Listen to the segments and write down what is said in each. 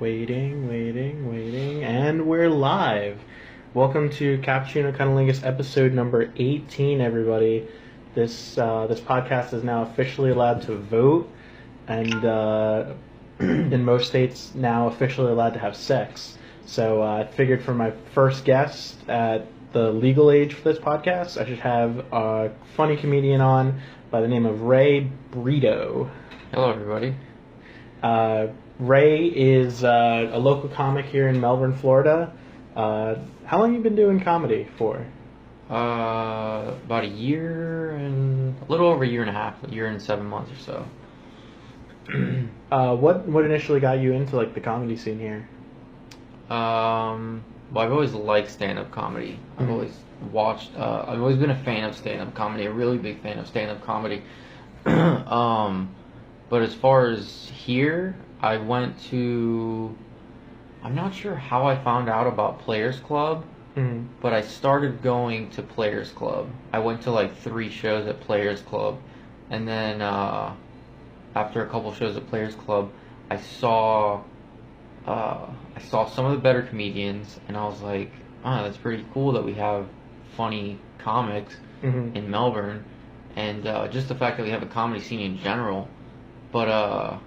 Waiting, and we're live. Welcome to Cappuccino Cunnilingus episode number 18, everybody. This podcast is now officially allowed to vote, and in most states now officially allowed to have sex. So I figured for my first guest at the legal age for this podcast, I should have a funny comedian on by the name of Brito. Hello, everybody. Ray is a local comic here in Melbourne, Florida. How long have you been doing comedy for? About a year and a little over a year and a half, a year and 7 months or so. What initially got you into like the comedy scene here? Well, I've always liked stand-up comedy. I've always watched. I've always been a fan of stand-up comedy. A really big fan of stand-up comedy. But as far as here, I went to. I'm not sure how I found out about Players Club, but I started going to Players Club. I went to like 3 shows at Players Club, and then after a couple shows at Players Club, I saw some of the better comedians, and I was like, oh, that's pretty cool that we have funny comics in Melbourne, and just the fact that we have a comedy scene in general. But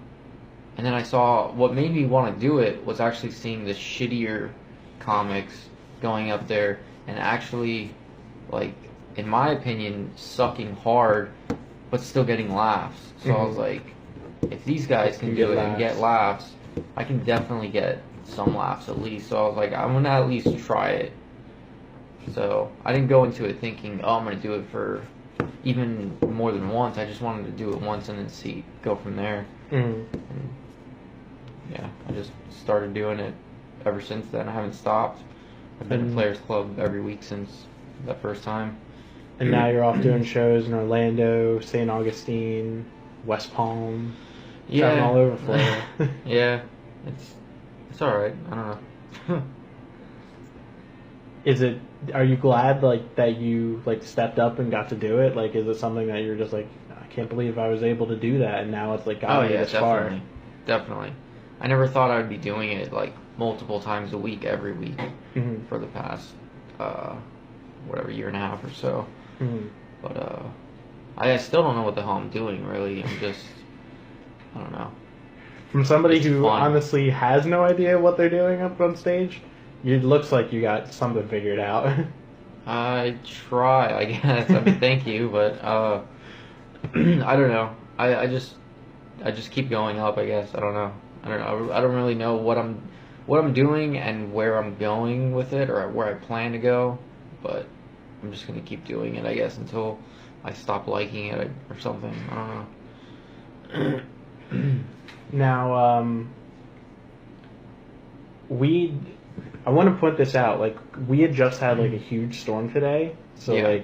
and then I saw what made me want to do it was actually seeing the shittier comics going up there and actually, like, in my opinion, sucking hard, but still getting laughs. So I was like, if these guys can do it and get laughs, I can definitely get some laughs at least. So I was like, I'm going to at least try it. So I didn't go into it thinking, oh, I'm going to do it for even more than once. I just wanted to do it once and then go from there. And yeah, I just started doing it ever since then. I haven't stopped. I've been to Players Club every week since that first time. And now you're off doing shows in Orlando, St. Augustine, West Palm. Traveling all over Florida. Yeah, it's all right. I don't know. Are you glad that you stepped up and got to do it? Like, is it something that you're just like, I can't believe I was able to do that, and now it's like got me this far? Definitely. I never thought I would be doing it like multiple times a week, every week, for the past year and a half or so. But I still don't know what the hell I'm doing. Really, I don't know. From somebody who honestly has no idea what they're doing up on stage, it looks like you got something figured out. I try, I guess. I mean, thank you, but I don't know. I just keep going up, I guess. I don't know. I don't really know what I'm doing and where I'm going with it or where I plan to go, but I'm just gonna keep doing it, I guess, until I stop liking it or something. I don't know. Now, I want to point this out. Like, we had just had like a huge storm today, so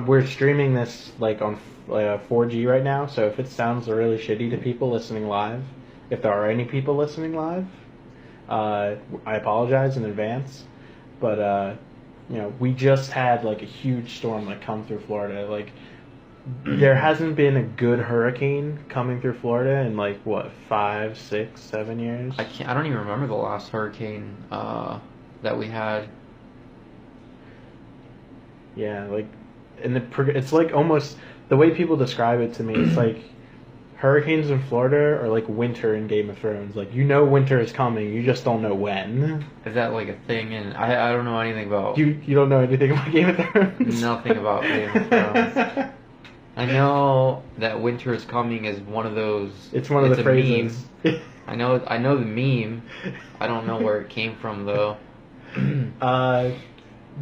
we're streaming this like on 4G right now. So if it sounds really shitty to people listening live, if there are any people listening live, I apologize in advance. But we just had like a huge storm like come through Florida. Like, there hasn't been a good hurricane coming through Florida in like what 5, 6, 7 years. I don't even remember the last hurricane that we had. Yeah, like, and it's like almost the way people describe it to me. It's like hurricanes in Florida are like winter in Game of Thrones. Like, winter is coming, you just don't know when. Is that like a thing? And I don't know anything about. You don't know anything about Game of Thrones. Nothing about Game of Thrones. I know that winter is coming is one of those. It's one of the phrases. I know the meme. I don't know where it came from though.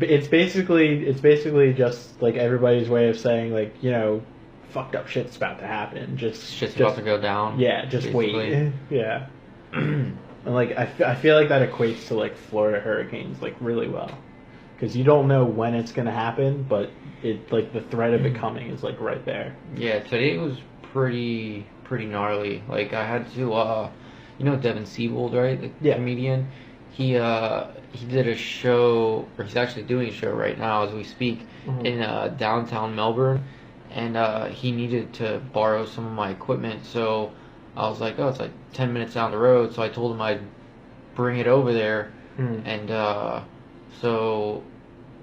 It's basically just like everybody's way of saying like, fucked up shit's about to happen. Shit's about to go down. Yeah, just basically. Wait. Yeah. And like I feel like that equates to like Florida hurricanes like really well, because you don't know when it's gonna happen, but it like the threat of it coming is like right there. Yeah, today was pretty gnarly. Like, I had to Devin Siebold, right? The comedian. He did a show, or he's actually doing a show right now as we speak in downtown Melbourne, and he needed to borrow some of my equipment. So I was like, oh, it's like 10 minutes down the road. So I told him I'd bring it over there. And so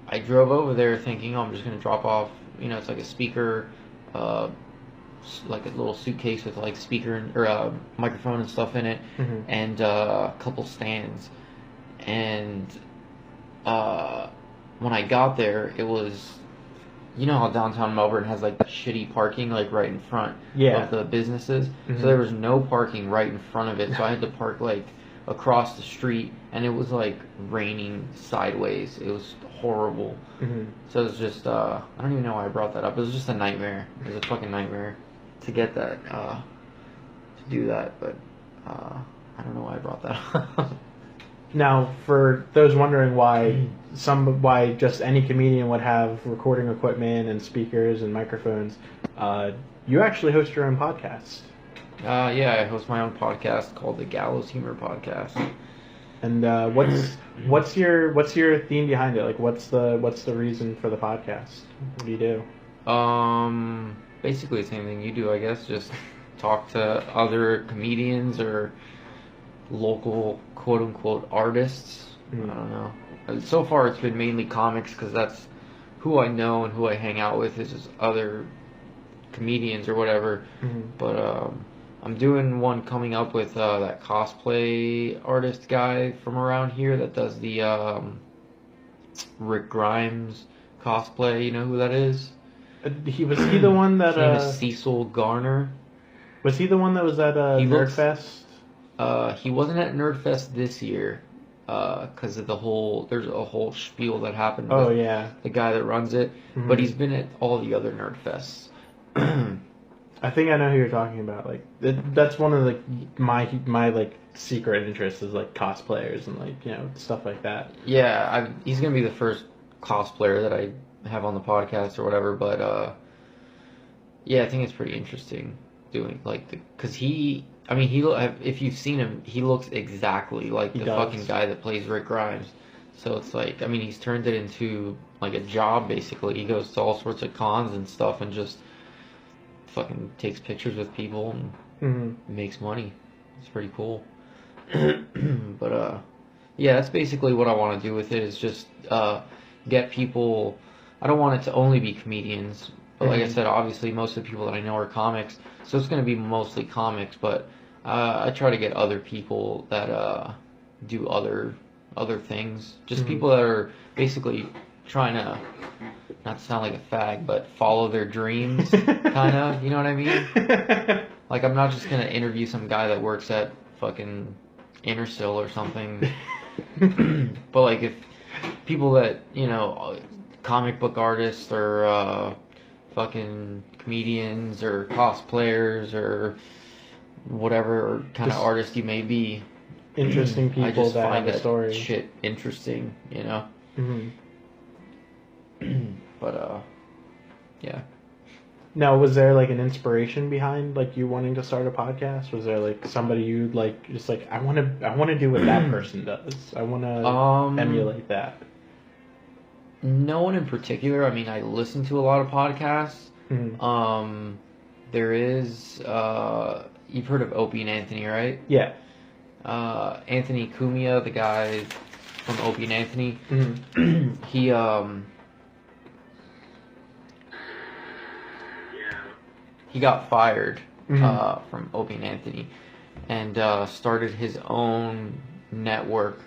I drove over there thinking, oh, I'm just going to drop off, it's like a speaker, like a little suitcase with like speaker or microphone and stuff in it, and a couple stands. And when I got there, it was, how downtown Melbourne has like the shitty parking like right in front of the businesses. So there was no parking right in front of it. So I had to park like across the street, and it was like raining sideways. It was horrible. So it was just I don't even know why I brought that up. It was just a nightmare. It was a fucking nightmare to get that to do that, but I don't know why I brought that up. Now, for those wondering why just any comedian would have recording equipment and speakers and microphones, you actually host your own podcast. Yeah, I host my own podcast called the Gallows Humor Podcast. And what's your theme behind it? Like, what's the reason for the podcast? What do you do? Basically the same thing you do, I guess. Just talk to other comedians or local quote-unquote artists. I don't know. So far it's been mainly comics because that's who I know and who I hang out with is just other comedians or whatever. But I'm doing one coming up with that cosplay artist guy from around here that does the Rick Grimes cosplay. You know who that is? Was he the one that... His name is Cecil Garner. Was he the one that was at Nerdfest? He wasn't at Nerdfest this year because of there's a whole spiel that happened with the guy that runs it, but he's been at all the other Nerdfests. I think I know who you're talking about. Like that's one of my like secret interests is like cosplayers and like stuff like that. Yeah, he's gonna be the first cosplayer that I have on the podcast or whatever, but yeah, I think it's pretty interesting doing because if you've seen him, he looks exactly like the fucking guy that plays Rick Grimes. So it's like, he's turned it into like a job basically. He goes to all sorts of cons and stuff and just fucking takes pictures with people and makes money. It's pretty cool. But yeah, that's basically what I want to do with it is just get people. I don't want it to only be comedians, but like I said, obviously most of the people that I know are comics, so it's going to be mostly comics, but I try to get other people that do other things. Just people that are basically trying to, not to sound like a fag, but follow their dreams, kind of. You know what I mean? Like, I'm not just going to interview some guy that works at fucking Intersil or something. But, like, if people that, comic book artists or fucking comedians or cosplayers or whatever kind of artist you may be. Interesting people I just that find have a story. Shit interesting, But, yeah. Now, was there like an inspiration behind like you wanting to start a podcast? Was there like somebody you'd like just like I want to do what that person does. I want to emulate that. No one in particular. I listen to a lot of podcasts. There is you've heard of Opie and Anthony, right? Yeah. Anthony Cumia, the guy from Opie and Anthony, he got fired from Opie and Anthony and started his own network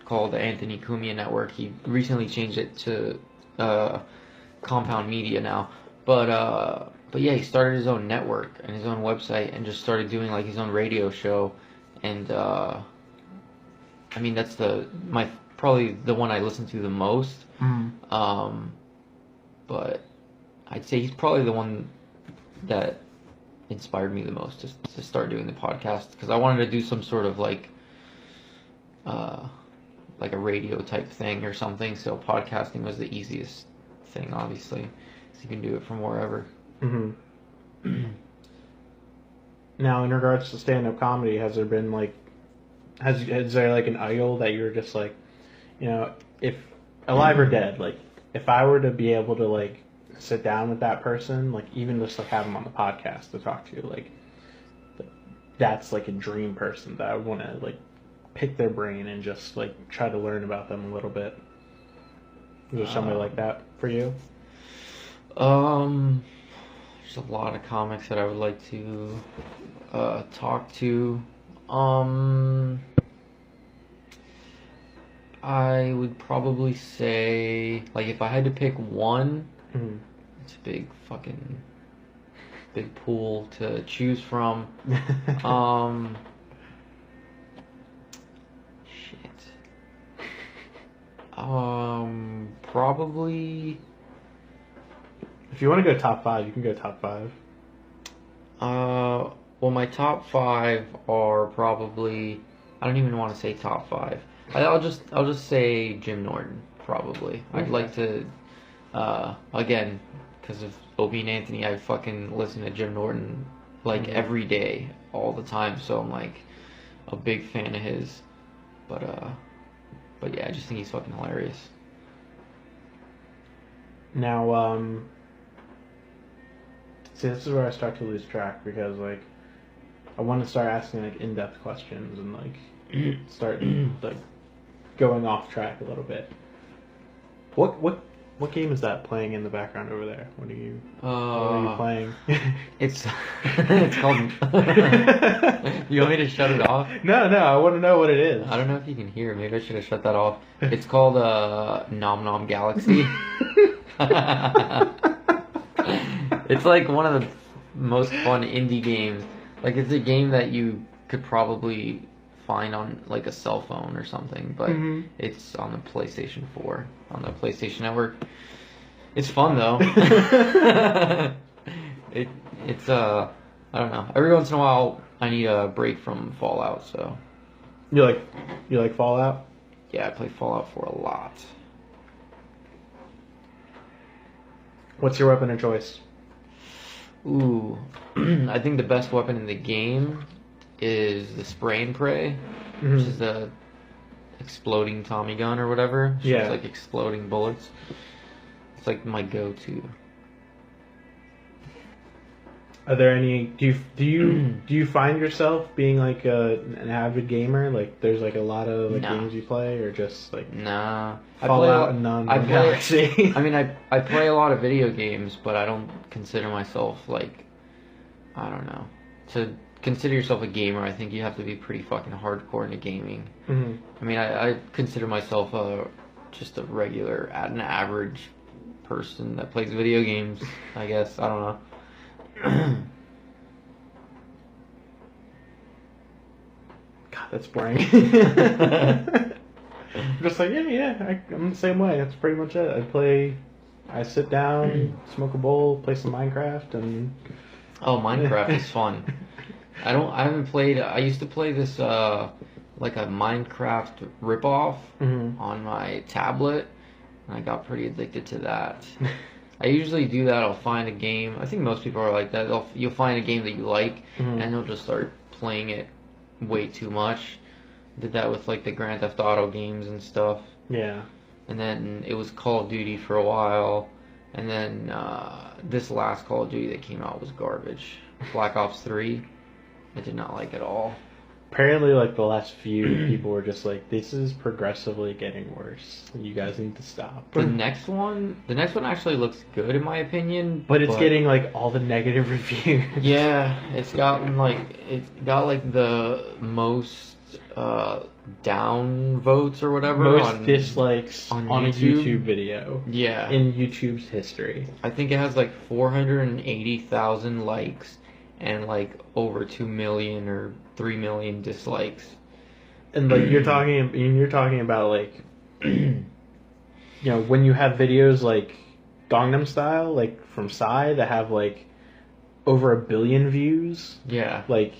called the Anthony Cumia Network. He recently changed it to Compound Media now, but yeah, he started his own network and his own website and just started doing like his own radio show. And that's probably the one I listen to the most. But I'd say he's probably the one that inspired me the most to start doing the podcast, because I wanted to do some sort of like a radio type thing or something. So podcasting was the easiest thing, obviously, so you can do it from wherever. Now, in regards to stand-up comedy, has there been like, is there like an idol that you're just like, if alive or dead, like if I were to be able to like sit down with that person, like even just like have them on the podcast to talk to, like that's like a dream person that I want to like pick their brain and just like try to learn about them a little bit? Is there somebody like that for you? There's a lot of comics that I would like to talk to. I would probably say, like, if I had to pick one, it's a big pool to choose from. Probably. If you want to go top 5, you can go top 5. Well, my top 5 are probably. I don't even want to say top 5. I'll just say Jim Norton probably. Okay. I'd like to. Again, because of Opie and Anthony, I fucking listen to Jim Norton like every day, all the time. So I'm like a big fan of his. But yeah, I just think he's fucking hilarious. Now, see, this is where I start to lose track because, like, I want to start asking, like, in-depth questions and, like, start, like, going off track a little bit. What game is that playing in the background over there? What are you playing? It's called... You want me to shut it off? No, I want to know what it is. I don't know if you can hear. Maybe I should have shut that off. It's called Nom Nom Galaxy. It's like one of the most fun indie games. Like, it's a game that you could probably find on like a cell phone or something, but it's on the PlayStation 4, on the PlayStation Network. It's fun though. It's I don't know. Every once in a while, I need a break from Fallout. So you like Fallout? Yeah, I play Fallout 4 a lot. What's your weapon of choice? Ooh, I think the best weapon in the game is the spray and pray, which is the exploding Tommy gun or whatever. It's like exploding bullets. It's like my go-to. Are there any? Do you find yourself being like an avid gamer? Like, there's like a lot of like games you play, or just like Fallout and Galaxy? I mean, I play a lot of video games, but I don't consider myself like, I don't know. To consider yourself a gamer, I think you have to be pretty fucking hardcore into gaming. I mean, I consider myself just an average person that plays video games. I guess, I don't know. God, that's boring. Just like, I'm the same way. That's pretty much it. I sit down, smoke a bowl, play some Minecraft, and... Oh, Minecraft is fun. I haven't played... I used to play this, like a Minecraft ripoff on my tablet, and I got pretty addicted to that. I usually do that. I'll find a game. I think most people are like that. You'll find a game that you like, and you'll just start playing it way too much. Did that with like the Grand Theft Auto games and stuff. Yeah. And then it was Call of Duty for a while, and then this last Call of Duty that came out was garbage. Black Ops 3. I did not like it at all. Apparently, like, the last few people were just like, this is progressively getting worse. You guys need to stop. The next one actually looks good in my opinion. But it's getting, like, all the negative reviews. Yeah, it got the most down votes or whatever. Most dislikes on a YouTube video. Yeah. In YouTube's history. I think it has, like, 480,000 likes and, like, over 2 million or 3 million dislikes. And like you're talking about like you know, when you have videos like Gangnam Style, like from Psy, that have like over 1 billion views. Yeah. Like,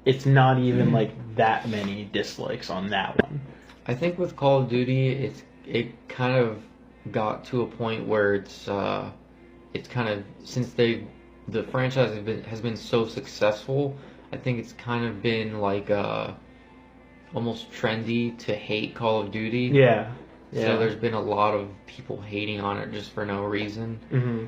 it's not even like that many dislikes on that one. I think with Call of Duty, it kind of got to a point where it's kind of, since the franchise has been so successful, I think it's kind of been like almost trendy to hate Call of Duty. Yeah. So there's been a lot of people hating on it just for no reason.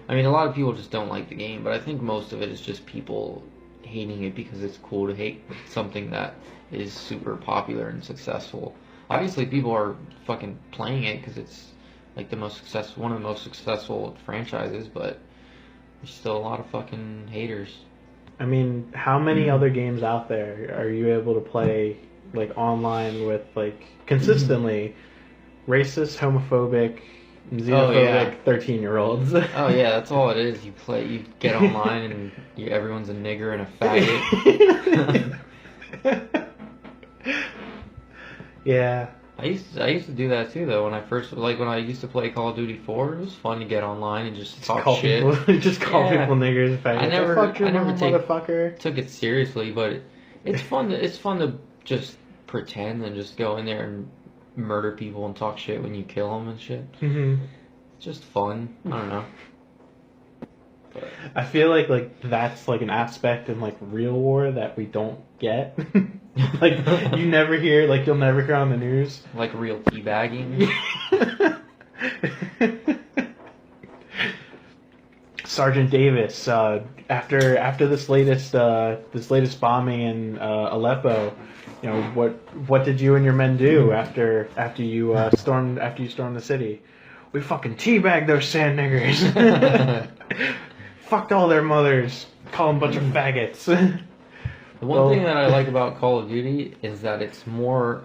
I mean, a lot of people just don't like the game, but I think most of it is just people hating it because it's cool to hate something that is super popular and successful. Obviously, people are fucking playing it because it's like one of the most successful franchises, but there's still a lot of fucking haters. I mean, how many other games out there are you able to play like online with like consistently racist, homophobic, xenophobic 13-year-olds? Oh yeah, that's all it is. You get online and everyone's a nigger and a faggot. Yeah. I used to do that too though when I used to play Call of Duty 4. It was fun to get online and just talk shit. Just call people niggers. I never motherfucker. took it seriously, but it's fun to just pretend and just go in there and murder people and talk shit when you kill them and shit. Mm-hmm. It's just fun. I don't know. But I feel like that's like an aspect in like real war that we don't get. Like you never hear, like you'll never hear on the news. Like real teabagging. Sergeant Davis, after this latest bombing in Aleppo, you know what did you and your men do after you stormed the city? We fucking teabagged those sand niggers. Fucked all their mothers. Call them a bunch of faggots. The one thing that I like about Call of Duty is that it's more.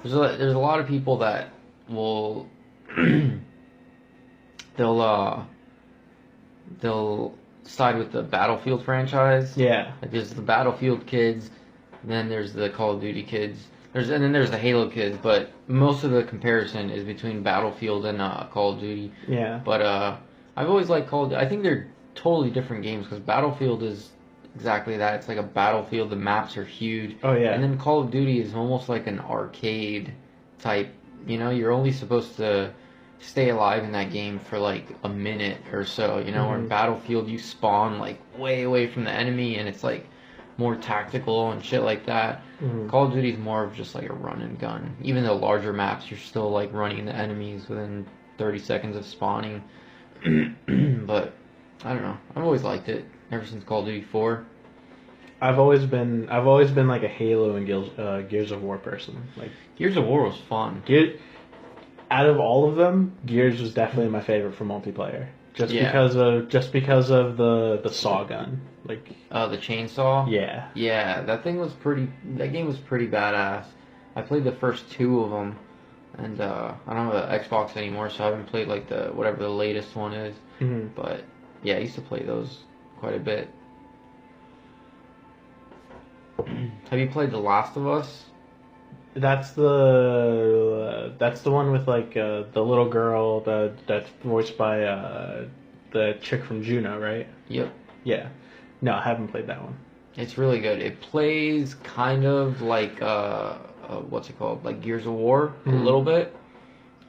There's a lot of people that will they'll side with the Battlefield franchise. Yeah. Like there's the Battlefield kids, then there's the Call of Duty kids. And then there's the Halo kids, but most of the comparison is between Battlefield and Call of Duty. Yeah. But I've always liked Call of Duty. I think they're totally different games because Battlefield is exactly that. It's like a battlefield. The maps are huge. Oh yeah. And then Call of Duty is almost like an arcade type. You know, you're only supposed to stay alive in that game for like a minute or so. You know, or in Battlefield you spawn like way away from the enemy, and it's like more tactical and shit like that. Call of Duty is more of just like a run and gun. Even though larger maps, you're still like running the enemies within 30 seconds of spawning. But I don't know. I've always liked it ever since Call of Duty 4. I've always been like a Halo and Gears of War person. Like Gears of War was fun. Out of all of them, Gears was definitely my favorite for multiplayer. Just because of the saw gun. Like the chainsaw? Yeah. Yeah, that game was pretty badass. I played the first 2 of them, and I don't have an Xbox anymore, so I haven't played like whatever the latest one is. But yeah, I used to play those quite a bit. Have you played The Last of Us? That's the one with like the little girl that's voiced by the chick from Juno, right? Yep. Yeah. No, I haven't played that one. It's really good. It plays kind of like what's it called? Like Gears of War a little bit.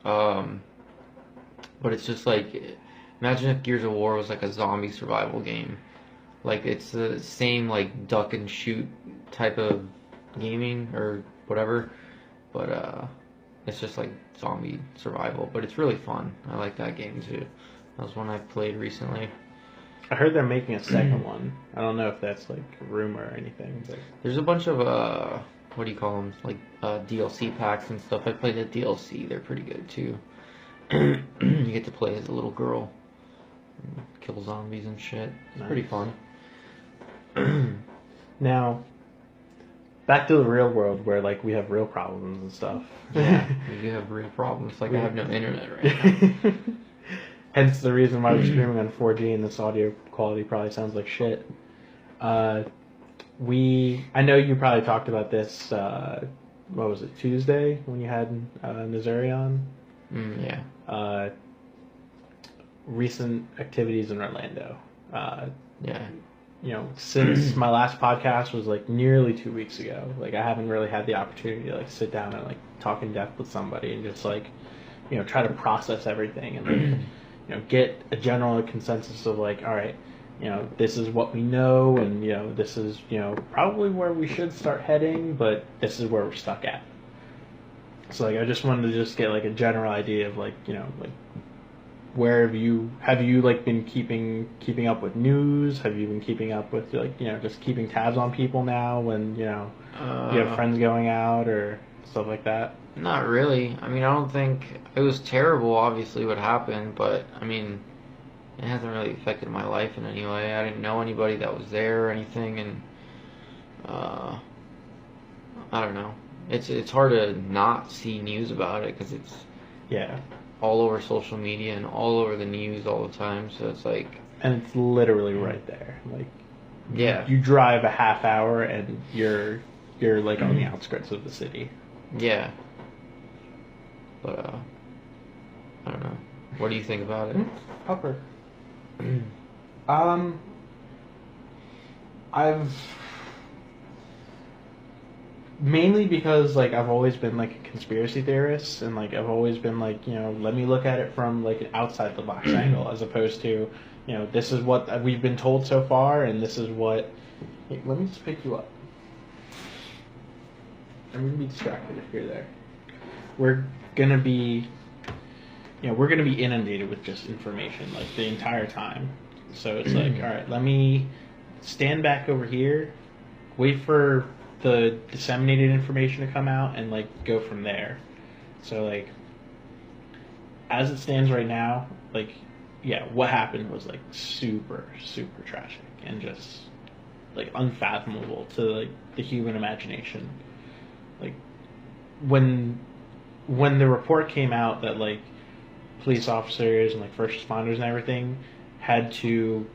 But it's just like, imagine if Gears of War was like a zombie survival game. Like it's the same like duck and shoot type of gaming or whatever, but it's just like zombie survival. But it's really fun. I like that game too. That was one I played recently. I heard they're making a second one. I don't know if that's like a rumor or anything. But there's a bunch of what do you call them? Like DLC packs and stuff. I played the DLC. They're pretty good too. You get to play as a little girl, and kill zombies and shit. It's pretty fun. Now, back to the real world where like we have real problems and stuff. Yeah, we do have real problems. Like I have no internet right now. Hence the reason why we're streaming on 4G and this audio quality probably sounds like shit. I know you probably talked about this, what was it, Tuesday when you had Nazari on? Yeah. Recent activities in Orlando. Yeah. You know, since my last podcast was like nearly 2 weeks ago, like I haven't really had the opportunity to like sit down and like talk in depth with somebody and just like, you know, try to process everything and like, you know, get a general consensus of like, all right, you know, this is what we know and, you know, this is, you know, probably where we should start heading, but this is where we're stuck at. So like I just wanted to just get like a general idea of like, you know, like where have you like been keeping up with news? Have you been keeping up with like, you know, just keeping tabs on people now when, you know, you have friends going out or stuff like that? Not really. I mean, I don't think it was terrible, obviously, what happened, but I mean, it hasn't really affected my life in any way. I didn't know anybody that was there or anything, and I don't know. It's hard to not see news about it because it's all over social media and all over the news all the time. So it's like, and it's literally right there. Like, you drive a half hour and you're like on the outskirts of the city. Yeah. But I don't know. What do you think about it? Upper. I've mainly because like I've always been like a conspiracy theorist, and like I've always been like, you know, let me look at it from like an outside the box angle, as opposed to, you know, this is what we've been told so far, and this is what. Hey, let me just pick you up. I'm gonna be distracted if you're there. We're gonna be inundated with just information like the entire time. So it's like, all right, let me stand back over here, wait for the disseminated information to come out, and like go from there. So like, as it stands right now, like, what happened was like super, super tragic and just like unfathomable to like the human imagination. Like, when the report came out that like police officers and like first responders and everything had to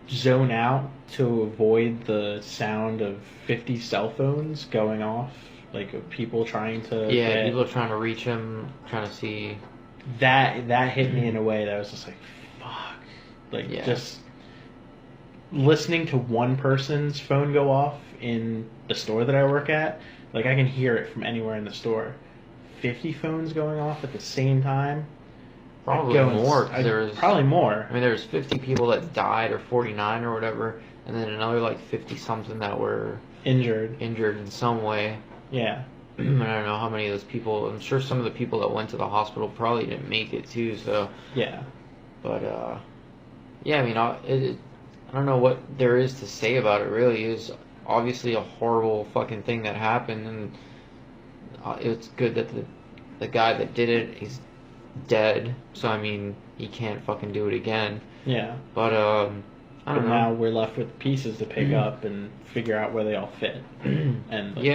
zone out to avoid the sound of 50 cell phones going off, like of people trying to people trying to reach him, trying to see, that hit me in a way that was just like, fuck, like just listening to one person's phone go off in the store that I work at, like I can hear it from anywhere in the store. 50 phones going off at the same time. Probably more. Probably more. I mean, there's 50 people that died, or 49 or whatever, and then another like 50 something that were injured in some way. Yeah. And I don't know how many of those people. I'm sure some of the people that went to the hospital probably didn't make it too. So. Yeah. But I mean, I don't know what there is to say about it. Really, it was obviously a horrible fucking thing that happened, and it's good that the guy that did it, he's dead, so I mean he can't fucking do it again. Yeah. But I don't know. Now we're left with pieces to pick up and figure out where they all fit. And like,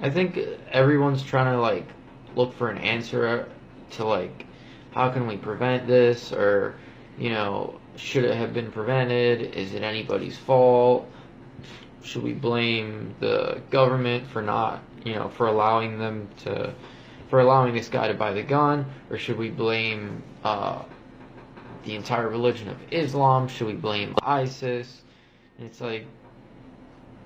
I think everyone's trying to like look for an answer to like, how can we prevent this, or, you know, should it have been prevented? Is it anybody's fault? Should we blame the government for not, you know, for allowing this guy to buy the gun, or should we blame the entire religion of Islam? Should we blame ISIS? And it's like,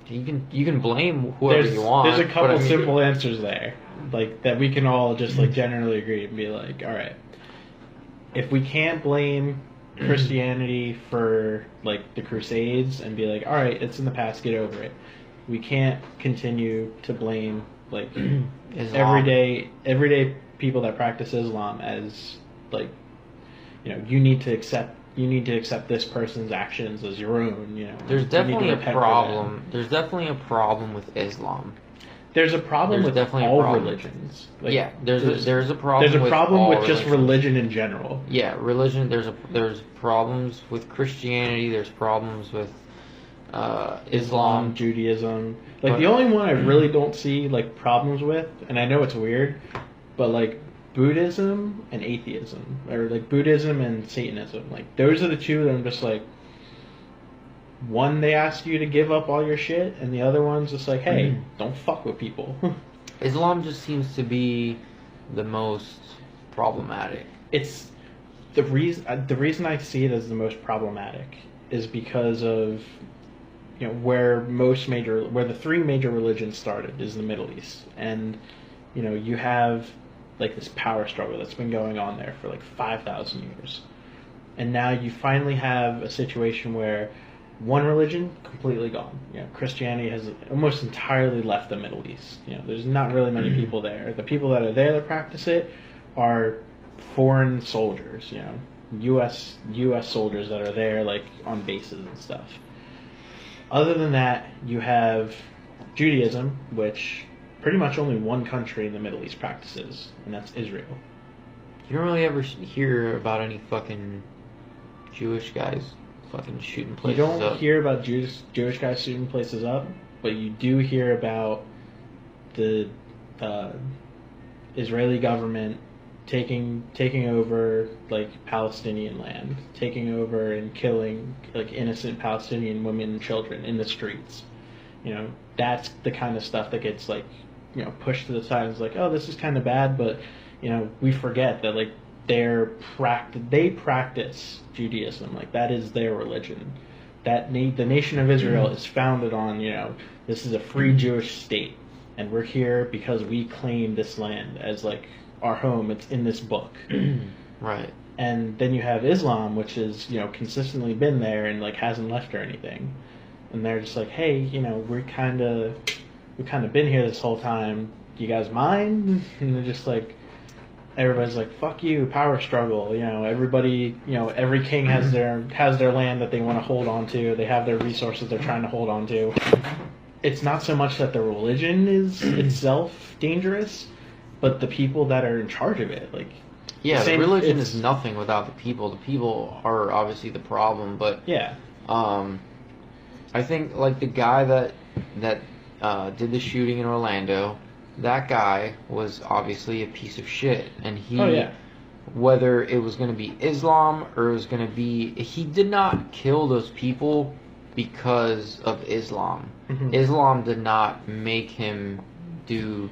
you can blame whoever you want. There's a couple simple answers there, like that we can all just like generally agree and be like, all right, if we can't blame Christianity for like the Crusades and be like, all right, it's in the past, get over it. We can't continue to blame like everyday people that practice Islam as like, you know, you need to accept this person's actions as your own. You know, there's definitely a problem. There's definitely a problem with Islam. There's a problem with all religions. Like, there's a problem. There's a problem with just religion in general. Yeah, religion. There's problems with Christianity. There's problems with Islam, Judaism. Like, the only one I really don't see like problems with, and I know it's weird, but like Buddhism and atheism, or like Buddhism and Satanism. Like, those are the two that I'm just like, one, they ask you to give up all your shit, and the other one's just like, hey, don't fuck with people. Islam just seems to be the most problematic. It's the reason I see it as the most problematic is because of, you know, where the three major religions started is the Middle East, and, you know, you have like this power struggle that's been going on there for like 5,000 years, and now you finally have a situation where one religion completely gone. You know, Christianity has almost entirely left the Middle East. You know, there's not really many people there. The people that are there that practice it are foreign soldiers. You know, U.S. soldiers that are there, like, on bases and stuff. Other than that, you have Judaism, which pretty much only one country in the Middle East practices, and that's Israel. You don't really ever hear about any fucking Jewish guys fucking shooting places up. You don't hear about Jewish guys shooting places up, but you do hear about the Israeli government taking over, like, Palestinian land, taking over and killing, like, innocent Palestinian women and children in the streets. You know, that's the kind of stuff that gets, like, you know, pushed to the side. It's like, oh, this is kind of bad, but, you know, we forget that, like, they practice Judaism. Like, that is their religion. The nation of Israel is founded on, you know, this is a free Jewish state, and we're here because we claim this land as, like, our home. It's in this book. Right. And then you have Islam, which is, you know, consistently been there and, like, hasn't left or anything. And they're just like, hey, you know, we've kind of been here this whole time. Do you guys mind? And they're just like, everybody's like, fuck you, power struggle. You know, everybody, you know, every king has their land that they want to hold on to. They have their resources they're trying to hold on to. It's not so much that the religion is itself dangerous, but the people that are in charge of it, like... Yeah, the religion is nothing without the people. The people are obviously the problem, but... Yeah. I think, like, the guy that did the shooting in Orlando, that guy was obviously a piece of shit. And he... Oh, yeah. Whether it was going to be Islam or it was going to be... He did not kill those people because of Islam. Mm-hmm. Islam did not make him do...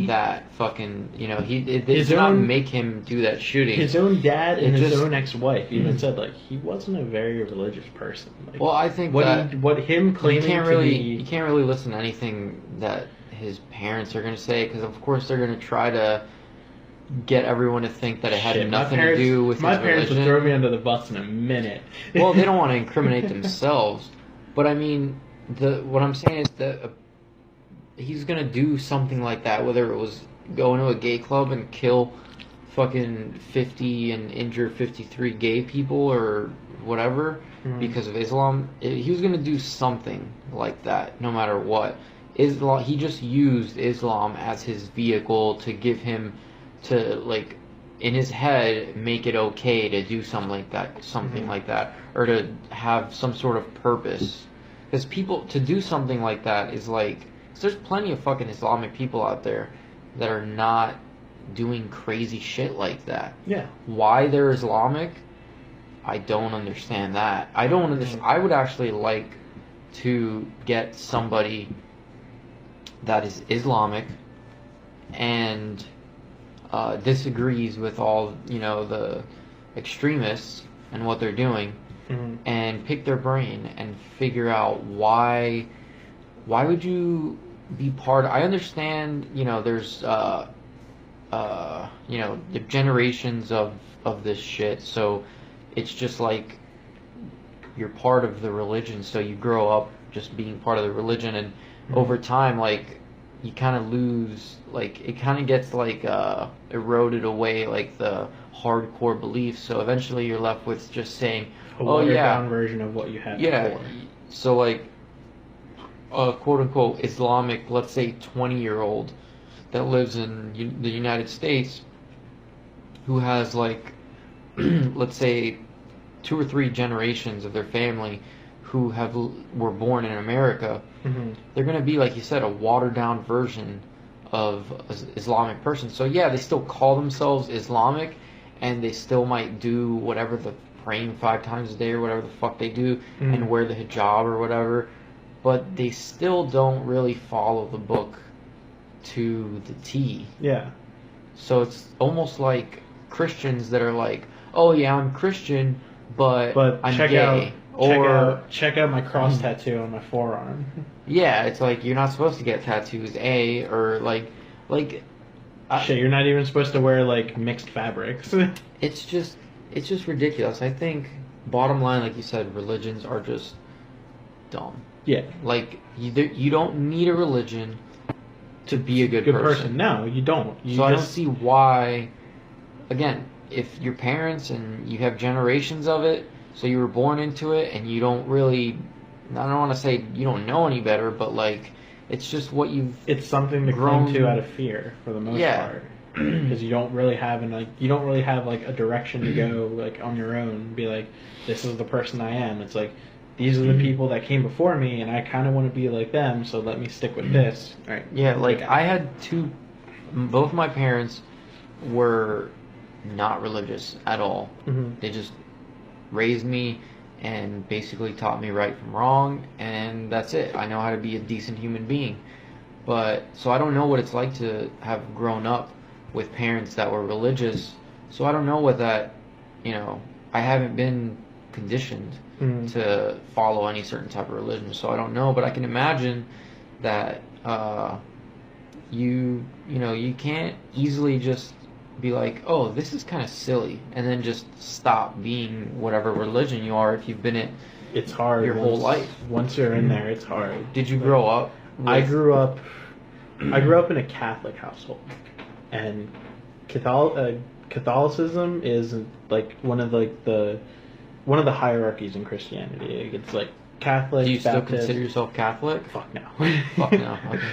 that fucking, you know, it did not make him do that shooting. His own dad and his own ex-wife even said, like, he wasn't a very religious person. Like, well, I think you can't really listen to anything that his parents are going to say, because of course they're going to try to get everyone to think that it had nothing to do with his religion. My parents would throw me under the bus in a minute. Well, they don't want to incriminate themselves, but I mean, what I'm saying is that he's gonna do something like that, whether it was go into a gay club and kill fucking 50 and injure 53 gay people or whatever because of Islam. He was gonna do something like that, no matter what. He just used Islam as his vehicle to give him to, like, in his head, make it okay to do something like that, or to have some sort of purpose. Because to do something like that is like. There's plenty of fucking Islamic people out there that are not doing crazy shit like that. Yeah. Why they're Islamic, I don't understand that. I don't understand. I would actually like to get somebody that is Islamic and disagrees with all, you know, the extremists and what they're doing, and pick their brain and figure out why would you be part of... I understand, you know, there's, you know, the generations of this shit, so it's just like you're part of the religion, so you grow up just being part of the religion, and over time, like, you kind of lose, like, it kind of gets, like, eroded away, like, the hardcore beliefs, so eventually you're left with just saying, a watered-down version of what you had before. So, like, a quote-unquote Islamic, let's say 20-year-old that lives in the United States who has, like, let's say 2 or 3 generations of their family who were born in America, they're going to be, like you said, a watered-down version of an Islamic person. So, yeah, they still call themselves Islamic, and they still might do whatever the praying 5 times a day or whatever the fuck they do, and wear the hijab or whatever. But they still don't really follow the book to the T. Yeah. So it's almost like Christians that are like, oh yeah, I'm Christian, but I'm gay. Check out my cross tattoo on my forearm. Yeah, it's like you're not supposed to get tattoos, or like. Shit, you're not even supposed to wear, like, mixed fabrics. It's just ridiculous. I think, bottom line, like you said, religions are just dumb. Yeah. Like, you don't need a religion to be a good person. No, you don't. I don't see why... Again, if your parents and you have generations of it, so you were born into it, and you don't really, I don't want to say you don't know any better, but like it's just what you've. It's something to cling to out of fear for the most part, because you don't really have like a direction to go like on your own. Be like, this is the person I am. It's like, these are the people that came before me, and I kind of want to be like them, so let me stick with this. Right? Yeah, like I had both my parents were not religious at all. They just raised me and basically taught me right from wrong, and that's it. I know how to be a decent human being. But so I don't know what it's like to have grown up with parents that were religious. So I don't know what that, I haven't been conditioned to follow any certain type of religion. So I don't know, but I can imagine that you can't easily just be like, oh, this is kind of silly, and then just stop being whatever religion you are if you've been it. It's hard your whole life. Once you're in there, it's hard. Did you grow up? I grew up in a Catholic household, and Catholicism is like one of the hierarchies in Christianity. It's like Catholic. Do you Baptist. still consider yourself Catholic? Fuck no. Fuck no. Okay.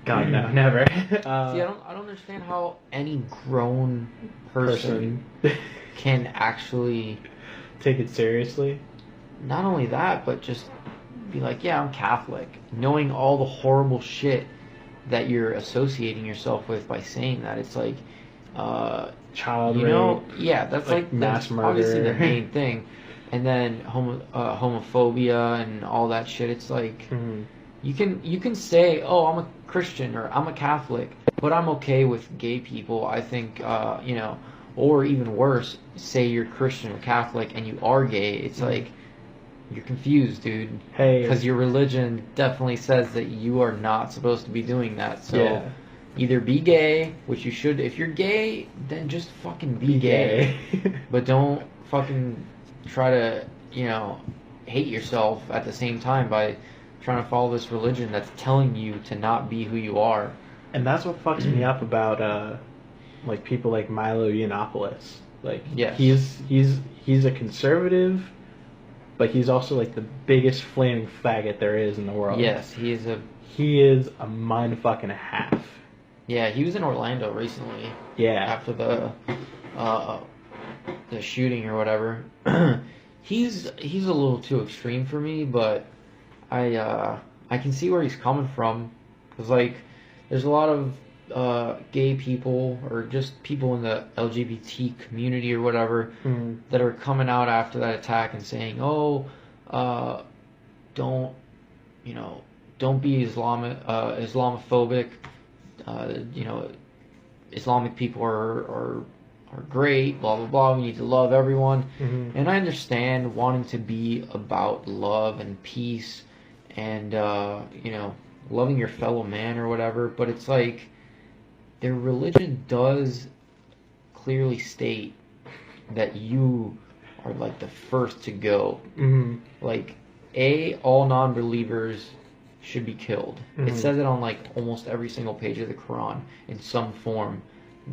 God no, never. See, I don't understand how any grown person can actually take it seriously. Not only that, but just be like, yeah, I'm Catholic, knowing all the horrible shit that you're associating yourself with by saying that. It's like child rape. Yeah, that's like mass that's murder. obviously the main thing. And then homophobia and all that shit. It's like you can say, oh, I'm a Christian or I'm a Catholic, but I'm okay with gay people. I think or even worse, say you're Christian or Catholic and you are gay. It's like you're confused, dude. Hey, because your religion definitely says that you are not supposed to be doing that. So either be gay, which you should. If you're gay, then just fucking be gay. But don't fucking try to hate yourself at the same time by trying to follow this religion that's telling you to not be who you are. And that's what fucks me up about like people like Milo Yiannopoulos. Like he's a conservative, but he's also like the biggest flaming faggot there is in the world. Yes, he is a mind fucking half. Yeah, he was in Orlando recently. Yeah. After the shooting or whatever. He's a little too extreme for me, but I can see where he's coming from, because like there's a lot of gay people or just people in the LGBT community or whatever that are coming out after that attack and saying, oh, don't be Islamophobic. Islamic people are great, blah blah blah, we need to love everyone. And I understand wanting to be about love and peace and loving your fellow man or whatever, but it's like their religion does clearly state that you are like the first to go. Like all non-believers should be killed. It says it on like almost every single page of the Quran in some form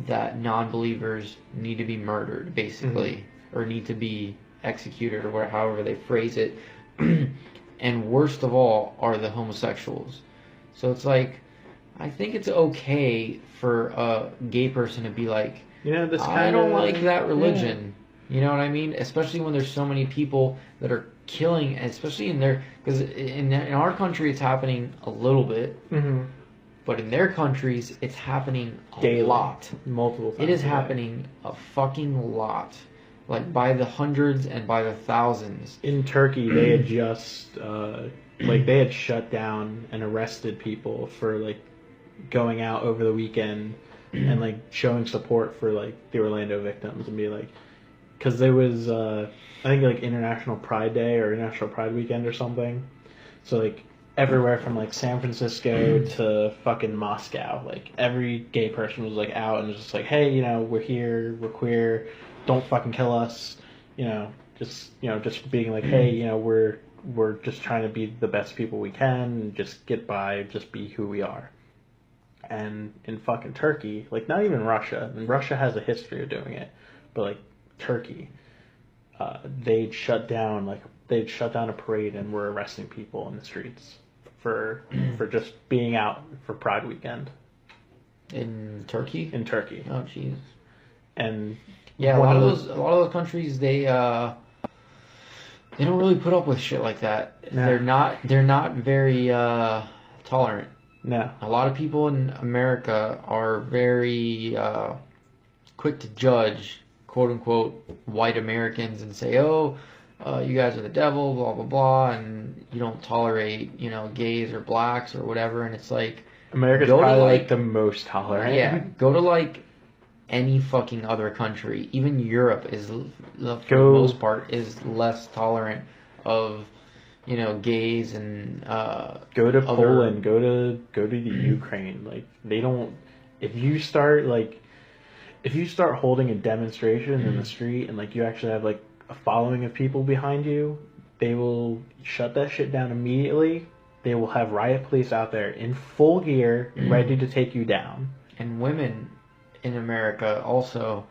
that non-believers need to be murdered, basically, or need to be executed, or however they phrase it. And worst of all are the homosexuals. So it's like, I think it's okay for a gay person to be like, I don't like that religion. Yeah. You know what I mean? Especially when there's so many people that are killing, especially because in our country it's happening a little bit. But in their countries, it's happening a lot. Multiple times. It is happening a fucking lot. Like, by the hundreds and by the thousands. In Turkey, they had just, they had shut down and arrested people for, like, going out over the weekend and, like, showing support for, like, the Orlando victims and be like... Because there was, I think, like, International Pride Day or International Pride Weekend or something. So, like... everywhere from like San Francisco to fucking Moscow, like every gay person was like out and was just like, hey, we're here, we're queer, don't fucking kill us, just being like, hey, we're just trying to be the best people we can and just get by, just be who we are. And in fucking Turkey, like not even Russia, and Russia has a history of doing it, but like Turkey, they'd shut down a parade and were arresting people in the streets for just being out for Pride weekend. In Turkey? In Turkey. Oh, jeez. And yeah, a lot of those countries, they don't really put up with shit like that. No. They're not very tolerant. No. A lot of people in America are very quick to judge, quote unquote, white Americans and say, oh, you guys are the devil, blah blah blah, and you don't tolerate, gays or blacks or whatever. And it's like, America's probably like the most tolerant. Yeah, go to like any fucking other country. Even Europe is, for the most part, is less tolerant of, gays and go to Poland, go to the Ukraine. Like, they don't. If you start holding a demonstration in the street and like you actually have like a following of people behind you, they will shut that shit down immediately. They will have riot police out there in full gear, ready to take you down. And women in America also,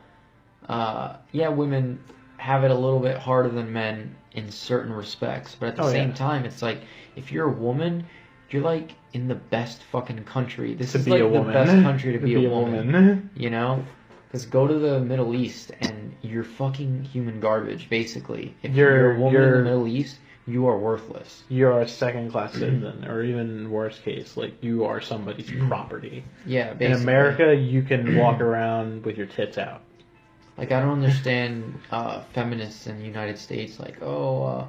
women have it a little bit harder than men in certain respects. But at the same time, it's like, if you're a woman, you're like in the best fucking country. This is like the best country to be a woman. Because go to the Middle East and you're fucking human garbage, basically. If you're a woman in the Middle East, you are worthless. You're a second-class citizen, or even worst case, like you are somebody's property. Yeah, basically. In America, you can walk around with your tits out. Like, I don't understand feminists in the United States. Like, what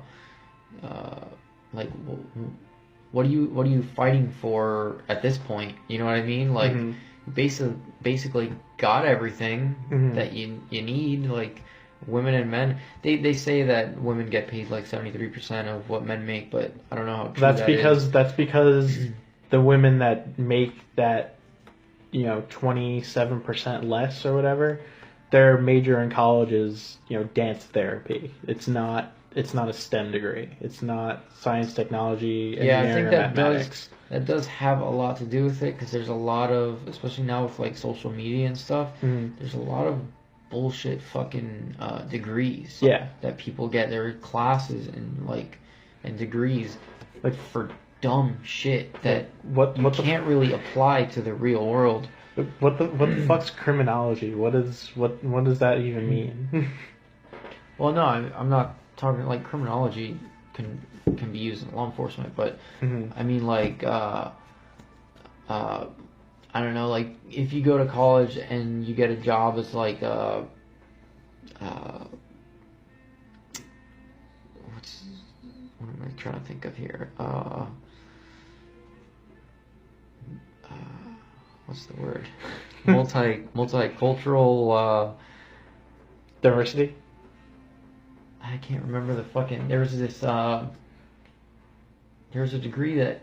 are you fighting for at this point? You know what I mean? Like, basically got everything that you need. Like, women and men, they say that women get paid like 73% of what men make, but I don't know how true that is. That's because the women that make that 27% less or whatever, their major in college is dance therapy. It's not a STEM degree. It's not science, technology, engineering, I think or that mathematics. That does have a lot to do with it, because there's a lot of, especially now with like social media and stuff, there's a lot of bullshit fucking degrees that people get. There are classes and degrees like for dumb shit that you can't really apply to the real world. What the fuck's criminology? What does that even mean? Well, no, I'm not talking like criminology can be used in law enforcement, but I mean like I don't know, like if you go to college and you get a job as like what am I trying to think of here? What's the word? Multicultural diversity. I can't remember the fucking. There was a degree that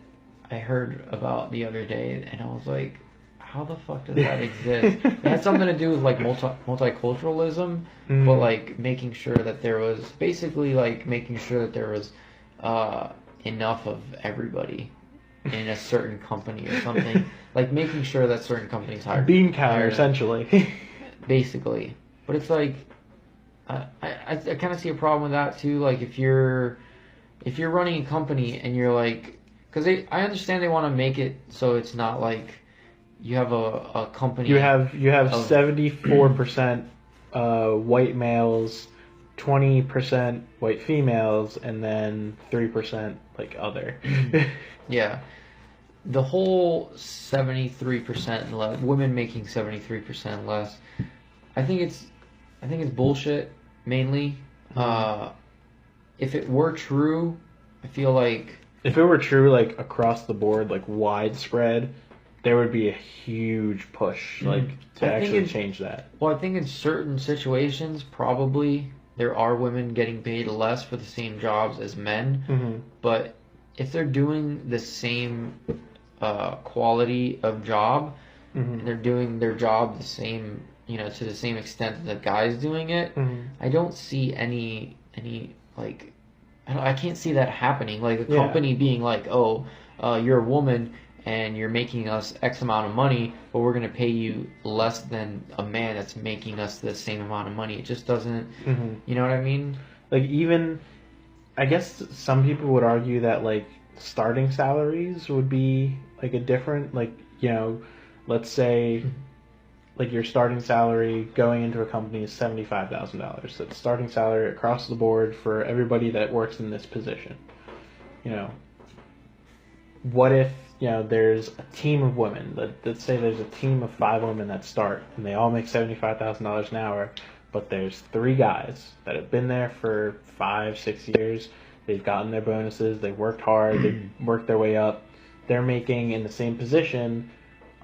I heard about the other day, and I was like, how the fuck does that exist? It had something to do with like multiculturalism, but like making sure that there was enough of everybody in a certain company or something. Like making sure that certain companies hire bean counter, essentially. Basically. But it's like I kind of see a problem with that too. Like if you're running a company and you're like, because I understand they want to make it so it's not like you have a company. You have 74% white males, 20% white females, and then 3% like other. Yeah. The whole 73% less, women making 73% less, I think it's bullshit, mainly. If it were true, I feel like... If it were true, like, across the board, like, widespread, there would be a huge push, like, to actually change that. Well, I think in certain situations, probably, there are women getting paid less for the same jobs as men, but if they're doing the same quality of job, and they're doing their job the same, to the same extent that the guy's doing it, I don't see any like, I can't see that happening. Like a company being like, oh, you're a woman and you're making us X amount of money, but we're going to pay you less than a man that's making us the same amount of money. It just doesn't, you know what I mean? Like, even, I guess some people would argue that, like, starting salaries would be, like, a different, like, you know, let's say, like, your starting salary going into a company is $75,000. So the starting salary across the board for everybody that works in this position. You know, what if, you know, there's a team of women, let's say there's a team of 5 women that start, and they all make $75,000 an hour, but there's 3 guys that have been there for 5-6 years, they've gotten their bonuses, they've worked hard, they've worked their way up, they're making, in the same position,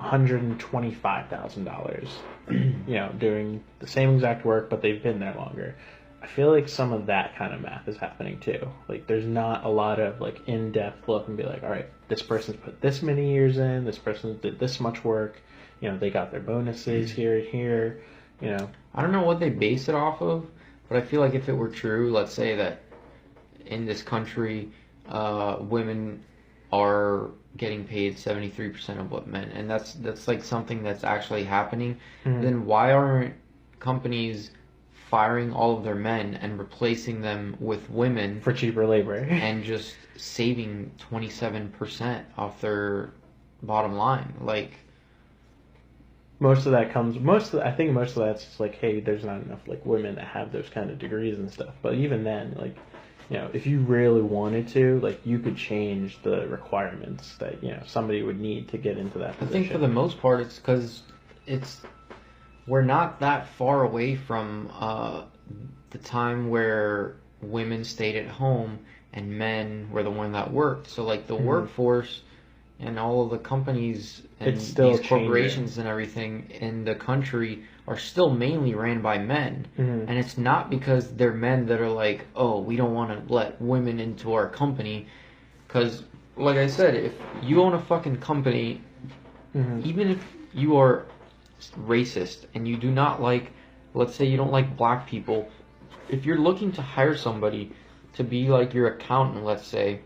$125,000, you know, doing the same exact work, but they've been there longer. I feel like some of that kind of math is happening too. Like, there's not a lot of, like, in-depth look and be like, all right, this person's put this many years in, this person did this much work, you know, they got their bonuses here and here, you know. I don't know what they base it off of, but I feel like if it were true, let's say that in this country, women are getting paid 73% of what men, and that's like something that's actually happening, then why aren't companies firing all of their men and replacing them with women for cheaper labor and just saving 27% off their bottom line? Like, I think most of that's just like, hey, there's not enough, like, women that have those kind of degrees and stuff. But even then, like, you know, if you really wanted to, like, you could change the requirements that, you know, somebody would need to get into that position. I think for the most part it's because we're not that far away from the time where women stayed at home and men were the one that worked. So, like, the workforce and all of the companies and these corporations and everything in the country are still mainly ran by men. And it's not because they're men that are like, oh, we don't want to let women into our company. Because, like I said, if you own a fucking company, even if you are racist and you do not like, let's say you don't like black people, if you're looking to hire somebody to be like your accountant, let's say,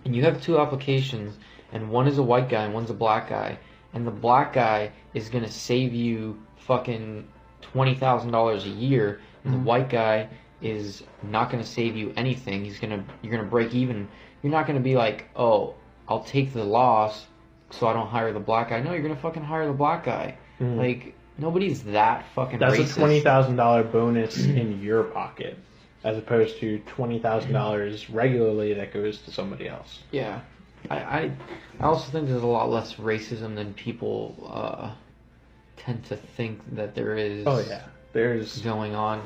and you have 2 applications and one is a white guy and one's a black guy, and the black guy is going to save you fucking $20,000 a year, and the white guy is not going to save you anything, you're going to break even, you're not going to be like, oh, I'll take the loss so I don't hire the black guy. No, you're going to fucking hire the black guy. Like, nobody's that fucking That's racist. a $20,000 bonus in your pocket, as opposed to $20,000 regularly that goes to somebody else. Yeah. I also think there's a lot less racism than people tend to think that there is. Oh, yeah. There's going on.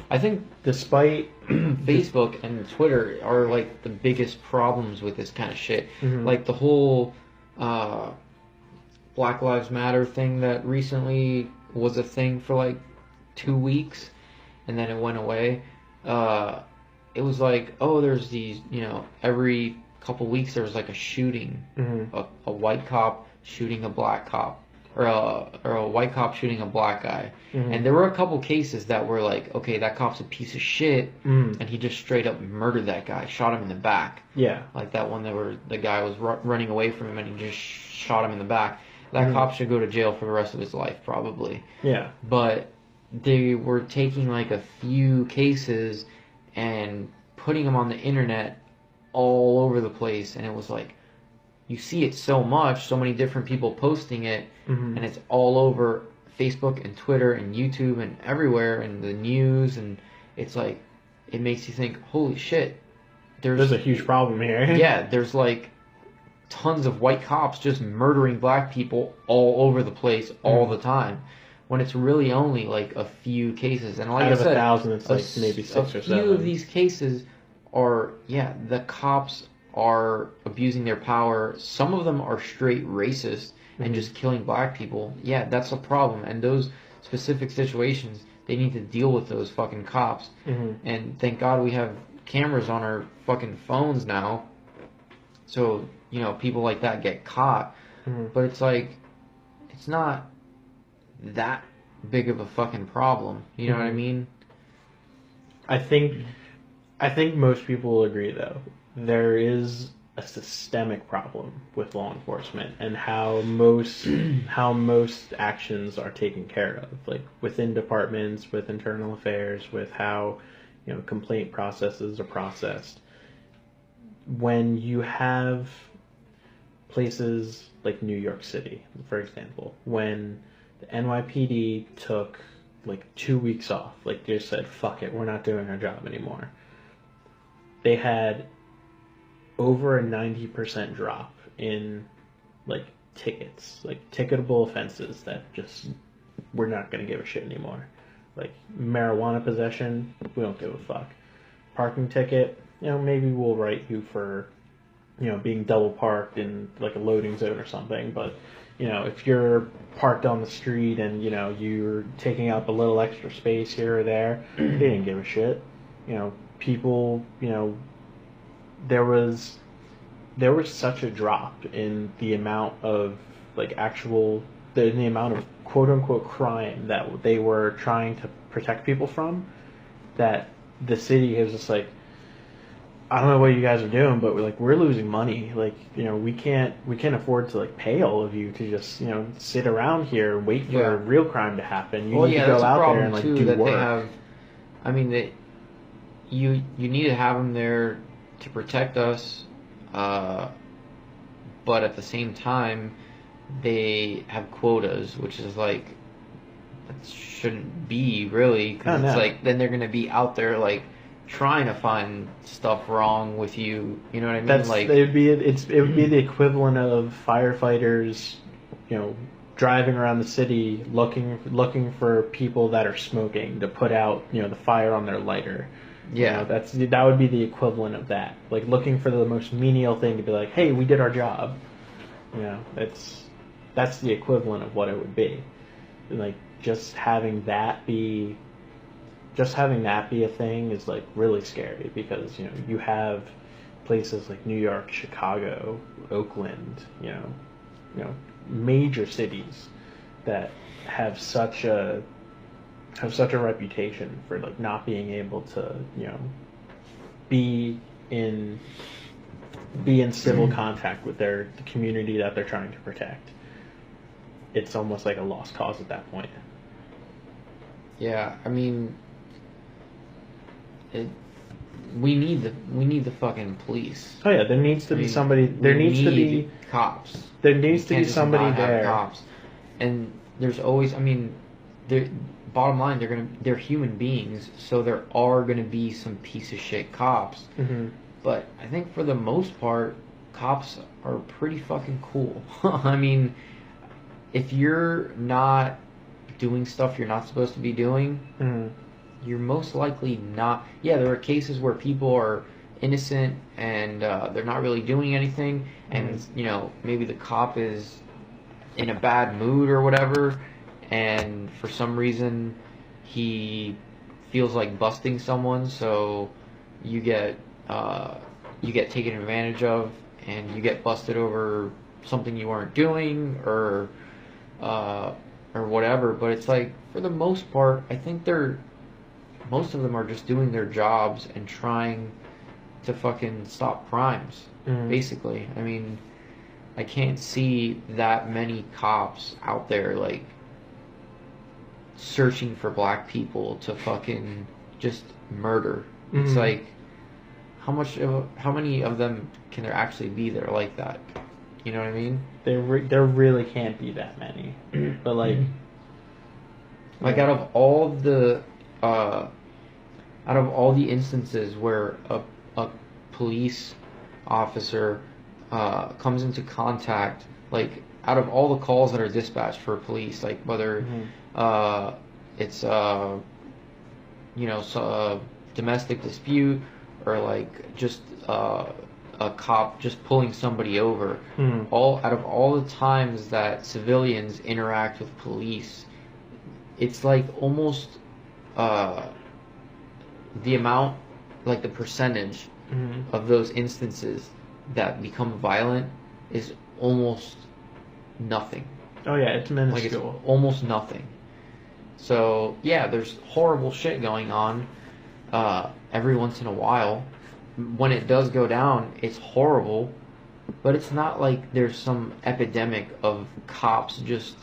I think despite Facebook and Twitter are, like, the biggest problems with this kind of shit. Like, the whole Black Lives Matter thing that recently was a thing for, like, 2 weeks, and then it went away. It was like, oh, there's these, you know, every couple weeks there was, like, a shooting, a white cop shooting a black cop, or a white cop shooting a black guy. And there were a couple cases that were like, okay, that cop's a piece of shit, and he just straight up murdered that guy, shot him in the back. Yeah. Like that one the guy was running away from him and he just shot him in the back. That cop should go to jail for the rest of his life, probably. Yeah. But they were taking, like, a few cases and putting them on the internet all over the place, and it was like, you see it so much, so many different people posting it, and it's all over Facebook and Twitter and YouTube and everywhere, and the news, and it's like, it makes you think, holy shit, there's a huge problem here. Yeah, there's, like, tons of white cops just murdering black people all over the place all the time, when it's really only, like, a few cases. And like out I of said, 1,000, it's like maybe 6 or 7. A few of these cases are, the cops are abusing their power. Some of them are straight racist and just killing black people. Yeah, that's a problem. And those specific situations, they need to deal with those fucking cops. And thank God we have cameras on our fucking phones now, so, you know, people like that get caught. But it's like, it's not that big of a fucking problem. You know what I mean? I think most people will agree, though. There is a systemic problem with law enforcement and how most actions are taken care of, like within departments, with internal affairs, with how complaint processes are processed. When you have places like New York City, for example, when the NYPD took like 2 weeks off, like they just said, fuck it, we're not doing our job anymore. They had over a 90% drop in like tickets, like ticketable offenses that just we're not going to give a shit anymore. Like marijuana possession, we don't give a fuck. Parking ticket, maybe we'll write you for being double parked in like a loading zone or something, but if you're parked on the street and you're taking up a little extra space here or there, they didn't give a shit. People, there was such a drop in the amount of like the amount of quote unquote crime that they were trying to protect people from, that the city is just like, I don't know what you guys are doing, but we're losing money. Like, we can't afford to like pay all of you to just sit around here and wait for real crime to happen. You need to go out there and like do work. They have, I mean, you need to have them there to protect us, but at the same time, they have quotas, which is like that shouldn't be really, because it's like then they're gonna be out there like trying to find stuff wrong with you. You know what I mean? It would be the equivalent of firefighters, driving around the city looking for people that are smoking to put out the fire on their lighter. Yeah, that would be the equivalent of that. Like looking for the most menial thing to be like, hey, we did our job. That's the equivalent of what it would be. And like just having that be a thing is like really scary, because you have places like New York, Chicago, Oakland, major cities that have such a reputation for like not being able to be in civil contact with the community that they're trying to protect. It's almost like a lost cause at that point. Yeah, I mean, we need the fucking police. Oh yeah, there needs to be somebody. There needs to be cops. There needs to be somebody there. Cops. And there's always, I mean, bottom line, they're human beings, so there are gonna be some piece of shit cops. Mm-hmm. But I think for the most part, cops are pretty fucking cool. I mean, if you're not doing stuff you're not supposed to be doing, mm-hmm. you're most likely not. Yeah, there are cases where people are innocent and they're not really doing anything, and maybe the cop is in a bad mood or whatever, and for some reason he feels like busting someone, so you get taken advantage of and you get busted over something you weren't doing or whatever. But it's like, for the most part, I think most of them are just doing their jobs and trying to fucking stop crimes, basically. I mean, I can't see that many cops out there like searching for black people to fucking just murder. It's like, how many of them can there actually be that are like that? You know what I mean? There really can't be that many. But like out of all the instances where a police officer comes into contact, like out of all the calls that are dispatched for police, like whether it's domestic dispute or like just a cop just pulling somebody over, out of all the times that civilians interact with police, it's like almost the amount, like the percentage of those instances that become violent is almost nothing. Oh yeah, it's minuscule. Like it's almost nothing. So yeah, there's horrible shit going on every once in a while. When it does go down, it's horrible, But it's not like there's some epidemic of cops just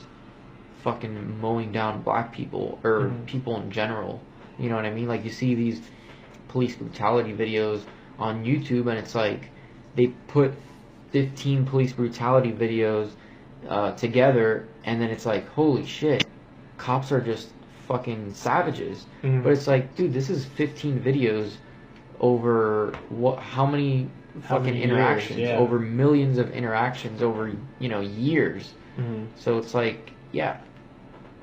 fucking mowing down black people or people in general. You know what I mean? Like, you see these police brutality videos on YouTube, and it's like they put 15 police brutality videos together, and then it's like, holy shit, cops are just fucking savages. But it's like, dude, this is 15 videos over how many fucking interactions, over millions of interactions over, years. So it's like, yeah,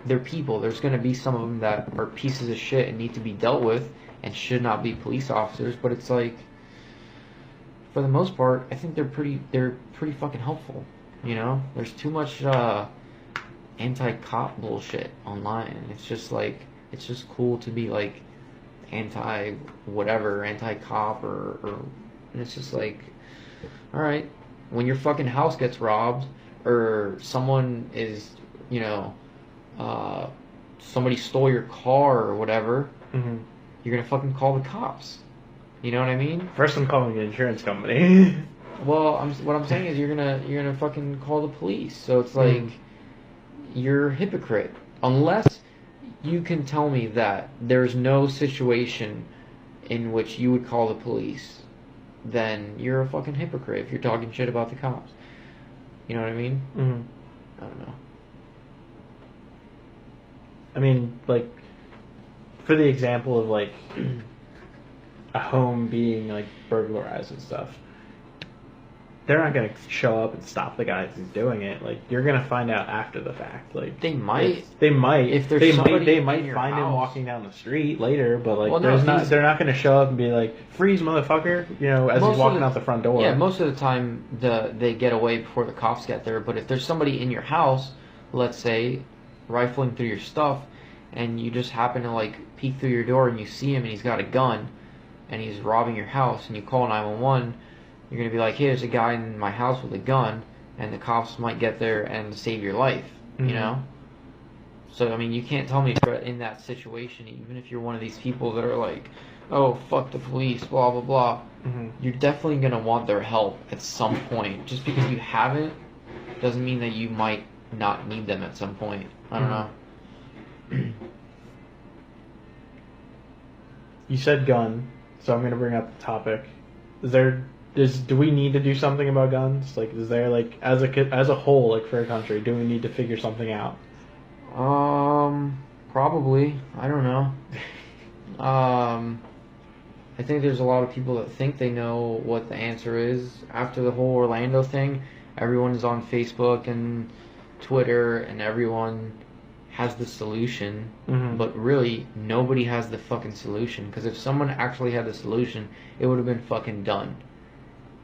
they're people. There's going to be some of them that are pieces of shit and need to be dealt with and should not be police officers, but it's like, for the most part, I think they're pretty fucking helpful. There's too much anti-cop bullshit online, and it's just like, it's just cool to be like anti-whatever, anti-cop or and it's just like, all right, when your fucking house gets robbed or someone is, somebody stole your car or whatever, you're gonna fucking call the cops. You know what I mean? First, I'm calling an insurance company. Well, what I'm saying is you're gonna fucking call the police. So it's like, you're a hypocrite unless you can tell me that there's no situation in which you would call the police. Then you're a fucking hypocrite if you're talking shit about the cops. You know what I mean? I don't know. I mean, like, for the example of, like, a home being, like, burglarized and stuff, they're not going to show up and stop the guy who's doing it. Like, you're going to find out after the fact. Like, they might. They might. If there's they might find him walking down the street later, but, like, they're not going to show up and be like, freeze, motherfucker, as he's walking out the front door. Yeah, most of the time they get away before the cops get there, but if there's somebody in your house, let's say, rifling through your stuff, and you just happen to, like, peek through your door and you see him and he's got a gun and he's robbing your house, and you call 911, you're going to be like, hey, there's a guy in my house with a gun, and the cops might get there and save your life, you know? So, I mean, you can't tell me in that situation, even if you're one of these people that are like, oh, fuck the police, blah, blah, blah, you're definitely going to want their help at some point. Just because you haven't doesn't mean that you might not need them at some point. I don't know. You said gun, so I'm going to bring up the topic. Do we need to do something about guns? Like, is there, like, as a whole, like, for a country, do we need to figure something out? Probably. I don't know. I think there's a lot of people that think they know what the answer is. After the whole Orlando thing, everyone is on Facebook and Twitter, and everyone has the solution, but really, nobody has the fucking solution, because if someone actually had the solution, it would have been fucking done.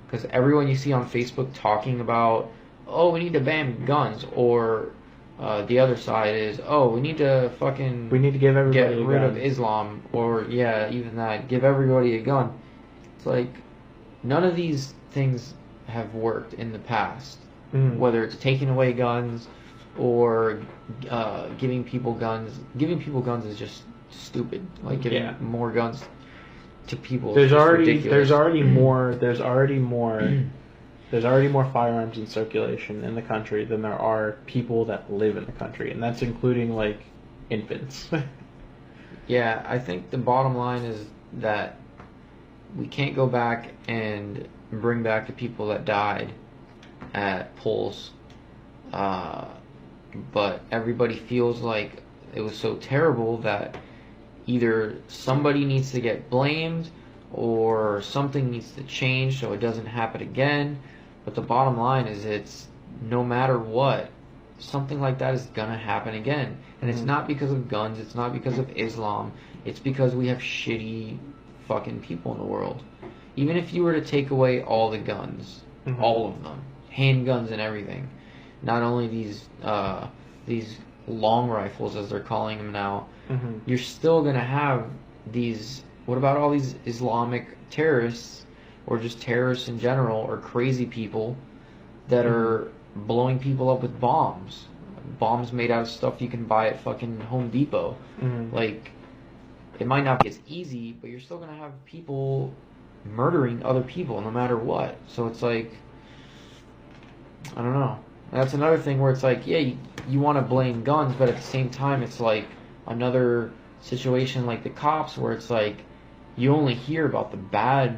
Because everyone you see on Facebook talking about, oh, we need to ban guns, or the other side is, oh, we need to give everybody get rid of Islam, or yeah, even that, give everybody a gun. It's like, none of these things have worked in the past. Whether it's taking away guns or giving people guns. Giving people guns is just stupid. Like, giving more guns to people. There's already more firearms in circulation in the country than there are people that live in the country, and that's including, like, infants. Yeah, I think the bottom line is that we can't go back and bring back the people that died at polls, but everybody feels like it was so terrible that either somebody needs to get blamed or something needs to change so it doesn't happen again. But the bottom line is, it's no matter what, something like that is gonna happen again. And it's not because of guns, it's not because of Islam, it's because we have shitty fucking people in the world. Even if you were to take away all the guns, all of them, handguns and everything, not only these long rifles as they're calling them now, you're still gonna have these. What about all these Islamic terrorists, or just terrorists in general, or crazy people that are blowing people up with bombs made out of stuff you can buy at fucking Home Depot? Like, it might not be as easy, but you're still gonna have people murdering other people no matter what. So it's like, I don't know. That's another thing where it's like, yeah, you want to blame guns, but at the same time, it's like another situation like the cops where it's like you only hear about the bad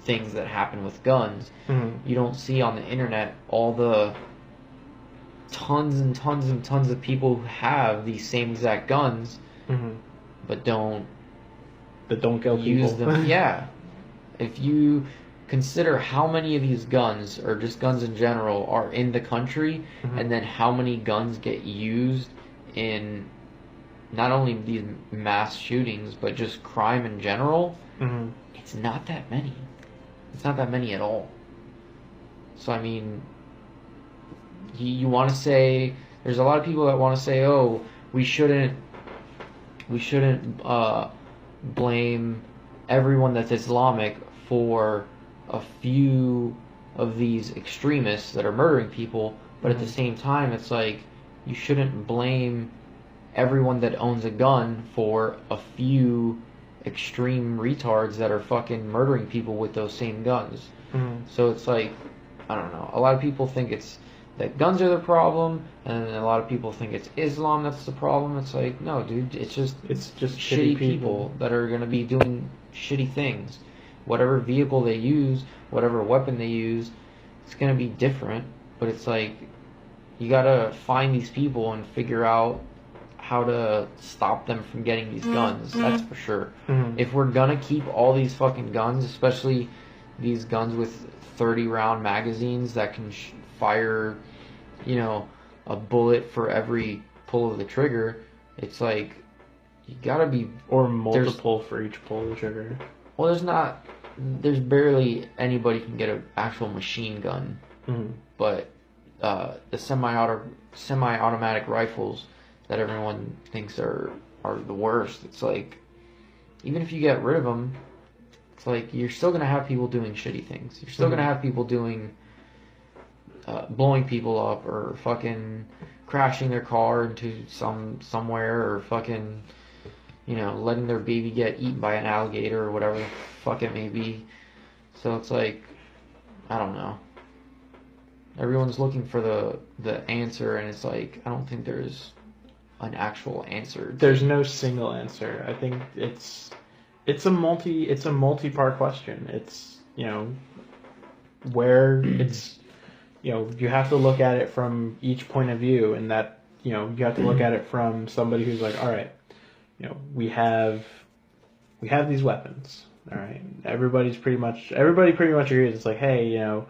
things that happen with guns. Mm-hmm. You don't see on the internet all the tons and tons and tons of people who have these same exact guns, mm-hmm. but don't kill use people. them. Yeah. If you consider how many of these guns, or just guns in general, are in the country, mm-hmm. and then how many guns get used in not only these mass shootings, but just crime in general, mm-hmm. it's not that many. It's not that many at all. So, I mean, you want to say, there's a lot of people that want to say, oh, we shouldn't blame everyone that's Islamic for a few of these extremists that are murdering people, but mm-hmm. at the same time, it's like, you shouldn't blame everyone that owns a gun for a few extreme retards that are fucking murdering people with those same guns. Mm-hmm. So it's like, I don't know. A lot of people think it's that guns are the problem, and a lot of people think it's Islam that's the problem. It's like, no, dude, it's just shitty people that are going to be doing shitty things. Whatever vehicle they use, whatever weapon they use, it's going to be different. But it's like, you got to find these people and figure out how to stop them from getting these guns. That's for sure. Mm-hmm. If we're gonna keep all these fucking guns, especially these guns with 30-round magazines that can fire, a bullet for every pull of the trigger, it's like, you gotta be... Or multiple for each pull of the trigger. Well, there's barely anybody can get an actual machine gun. Mm-hmm. But the semi-automatic rifles that everyone thinks are the worst. It's like, even if you get rid of them, it's like, you're still going to have people doing shitty things. You're still mm-hmm. going to have people doing, blowing people up, or fucking crashing their car into somewhere, or fucking, letting their baby get eaten by an alligator, or whatever the fuck it may be. So it's like, I don't know. Everyone's looking for the answer, and it's like, I don't think there's an actual answer. There's no single answer. I think it's a multi-part question. It's, where it's, you have to look at it from each point of view, and that, you have to look at it from somebody who's like, all right, we have these weapons. All right. Everybody pretty much agrees. It's like, hey,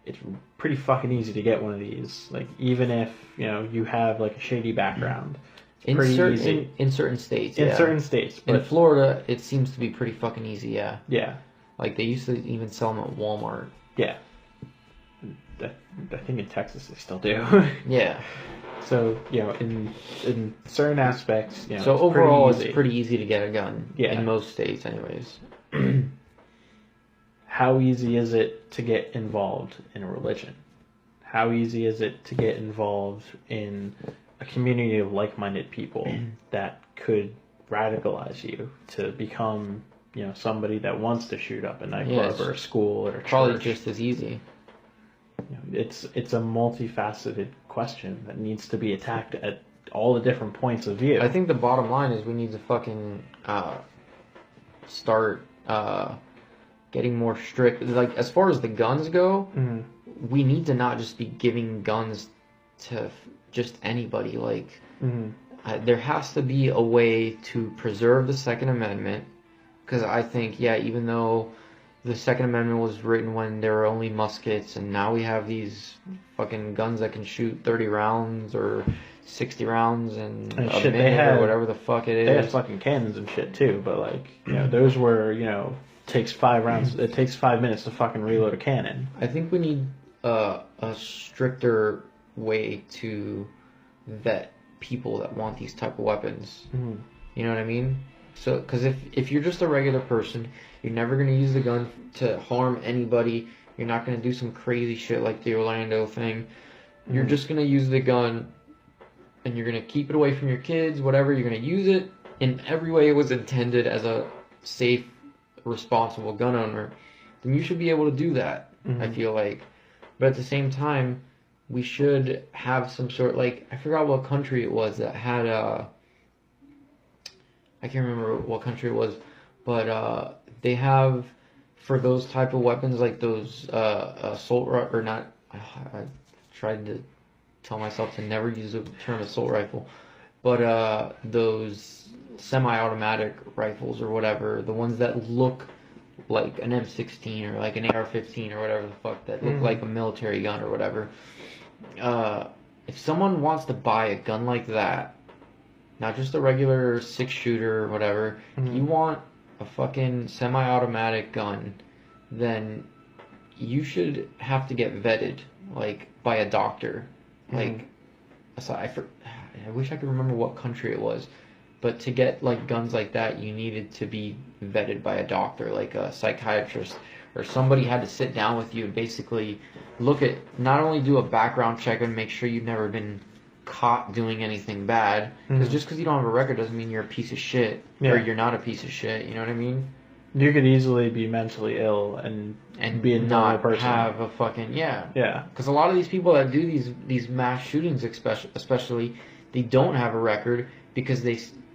it's pretty fucking easy to get one of these. Like, even if, you have like a shady background. In certain states. In certain states. But in Florida, it seems to be pretty fucking easy, yeah. Yeah. Like, they used to even sell them at Walmart. Yeah. I think in Texas they still do. Yeah. So, in certain aspects, so it's overall, pretty it's pretty easy to get a gun. Yeah. In most states, anyways. How easy is it to get involved in a religion? How easy is it to get involved in a community of like-minded people that could radicalize you to become, somebody that wants to shoot up a nightclub or a school or a church? Probably just as easy. It's a multifaceted question that needs to be attacked at all the different points of view. I think the bottom line is we need to fucking start getting more strict. Like, as far as the guns go, mm-hmm. we need to not just be giving guns to just anybody. Like, mm-hmm. There has to be a way to preserve the Second Amendment, because I think, even though the Second Amendment was written when there were only muskets, and now we have these fucking guns that can shoot 30 rounds or 60 rounds in a minute or whatever the fuck it is. They had fucking cannons and shit too, but like, those were, takes 5 rounds. It takes 5 minutes to fucking reload a cannon. I think we need a stricter way to vet people that want these type of weapons. Mm-hmm. You know what I mean? So, because if you're just a regular person, you're never going to use the gun to harm anybody. You're not going to do some crazy shit like the Orlando thing. Mm-hmm. You're just going to use the gun, and you're going to keep it away from your kids, whatever. You're going to use it in every way it was intended as a safe, responsible gun owner. Then you should be able to do that, mm-hmm. I feel like. But at the same time, we should have some sort, like, I forgot what country it was that had I can't remember what country it was, but they have, for those type of weapons, like those assault or not. I tried to tell myself to never use the term assault rifle, but those semi-automatic rifles or whatever, the ones that look like an M16 or like an AR-15 or whatever the fuck, that look like a military gun or whatever. If someone wants to buy a gun like that, not just a regular 6-shooter or whatever, if you want a fucking semi-automatic gun, then you should have to get vetted, like, by a doctor. Like, I wish I could remember what country it was, but to get, like, guns like that, you needed to be vetted by a doctor, like a psychiatrist, or somebody had to sit down with you and basically look at, not only do a background check and make sure you've never been caught doing anything bad, because just because you don't have a record doesn't mean you're a piece of shit, or you're not a piece of shit, you know what I mean? You could easily be mentally ill and be a normal person. Have a fucking, Yeah. Because a lot of these people that do these mass shootings, especially, they don't have a record because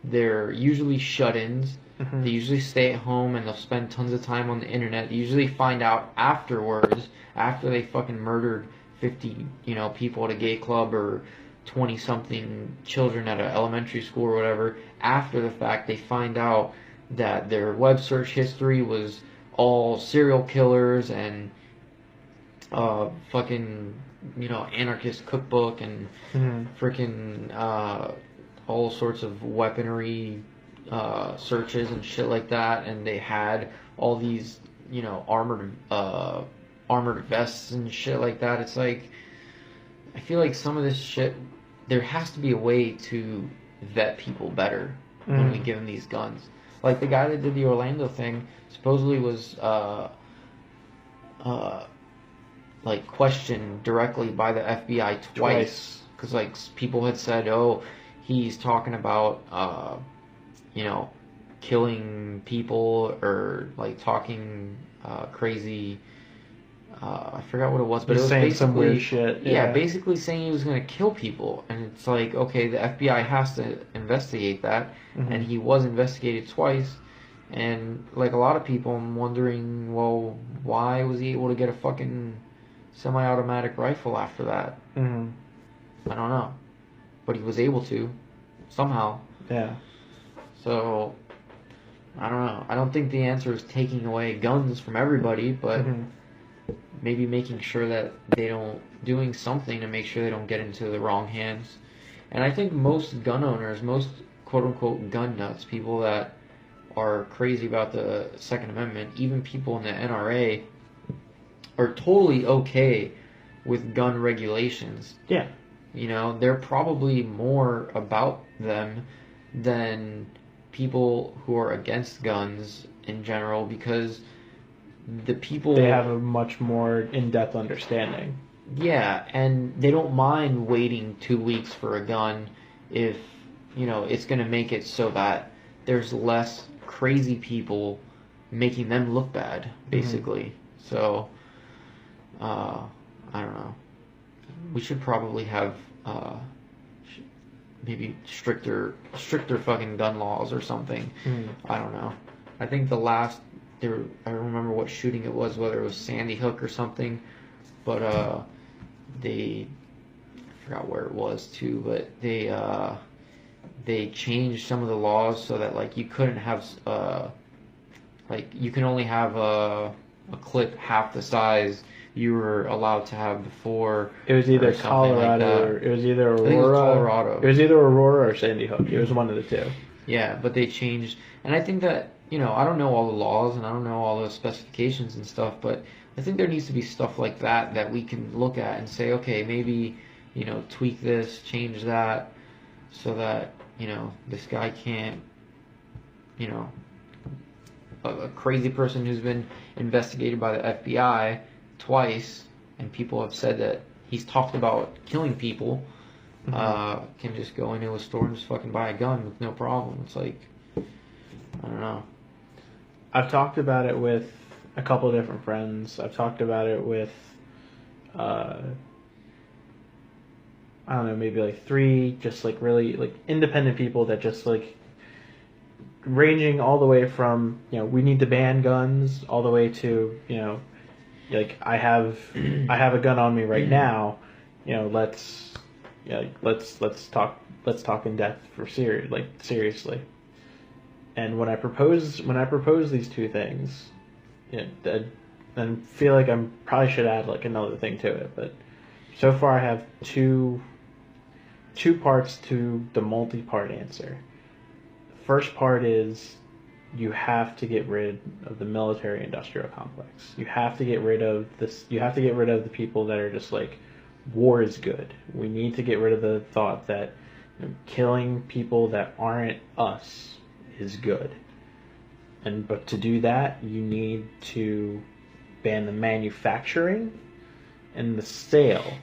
they're usually shut-ins. They usually stay at home and they'll spend tons of time on the internet. They usually find out afterwards, after they fucking murdered 50, people at a gay club, or 20-something children at an elementary school or whatever. After the fact, they find out that their web search history was all serial killers and fucking, anarchist cookbook and freaking all sorts of weaponry searches and shit like that, and they had all these, armored vests and shit like that. It's like, I feel like some of this shit, there has to be a way to vet people better when we give them these guns. Like the guy that did the Orlando thing supposedly was like questioned directly by the FBI twice, because like people had said, oh, he's talking about killing people, or like talking crazy. I forgot what it was, but it was saying some weird shit. Yeah, basically saying he was going to kill people, and it's like, okay, the FBI has to investigate that, and he was investigated twice, and like a lot of people, I'm wondering, well, why was he able to get a fucking semi-automatic rifle after that? I don't know, but he was able to somehow. Yeah. So I don't know. I don't think the answer is taking away guns from everybody, but maybe making sure that doing something to make sure they don't get into the wrong hands. And I think most gun owners, most quote-unquote gun nuts, people that are crazy about the Second Amendment, even people in the NRA, are totally okay with gun regulations. Yeah. They're probably more about them than people who are against guns in general, because the people, they have a much more in-depth understanding. Yeah, and they don't mind waiting 2 weeks for a gun if it's going to make it so that there's less crazy people making them look bad, basically. So I don't know, we should probably have maybe stricter fucking gun laws or something. I don't know. I think the last, I don't remember what shooting it was, whether it was Sandy Hook or something, but I forgot where it was too, but they changed some of the laws so that like you couldn't have like you can only have a clip half the size you were allowed to have before. It was either Colorado, or it was either Aurora. It was either Aurora or Sandy Hook. It was one of the two. Yeah, but they changed, and I think that, I don't know all the laws and I don't know all the specifications and stuff, but I think there needs to be stuff like that we can look at and say, okay, maybe, tweak this, change that, so that, this guy can't, a crazy person who's been investigated by the FBI twice, and people have said that he's talked about killing people, can just go into a store and just fucking buy a gun with no problem. It's like, I don't know. I've talked about it with a couple of different friends. I've talked about it with I don't know, maybe like 3 just like really like independent people that just like ranging all the way from, we need to ban guns all the way to, like I have a gun on me right now, let's talk in depth for seriously. And when I propose these 2 things, I feel like I probably should add like another thing to it, but so far I have two parts to the multi-part answer. The first part is you have to get rid of the military-industrial complex. You have to get rid of this. You have to get rid of the people that are just like, war is good. We need to get rid of the thought that killing people that aren't us is good. But to do that, you need to ban the manufacturing and the sale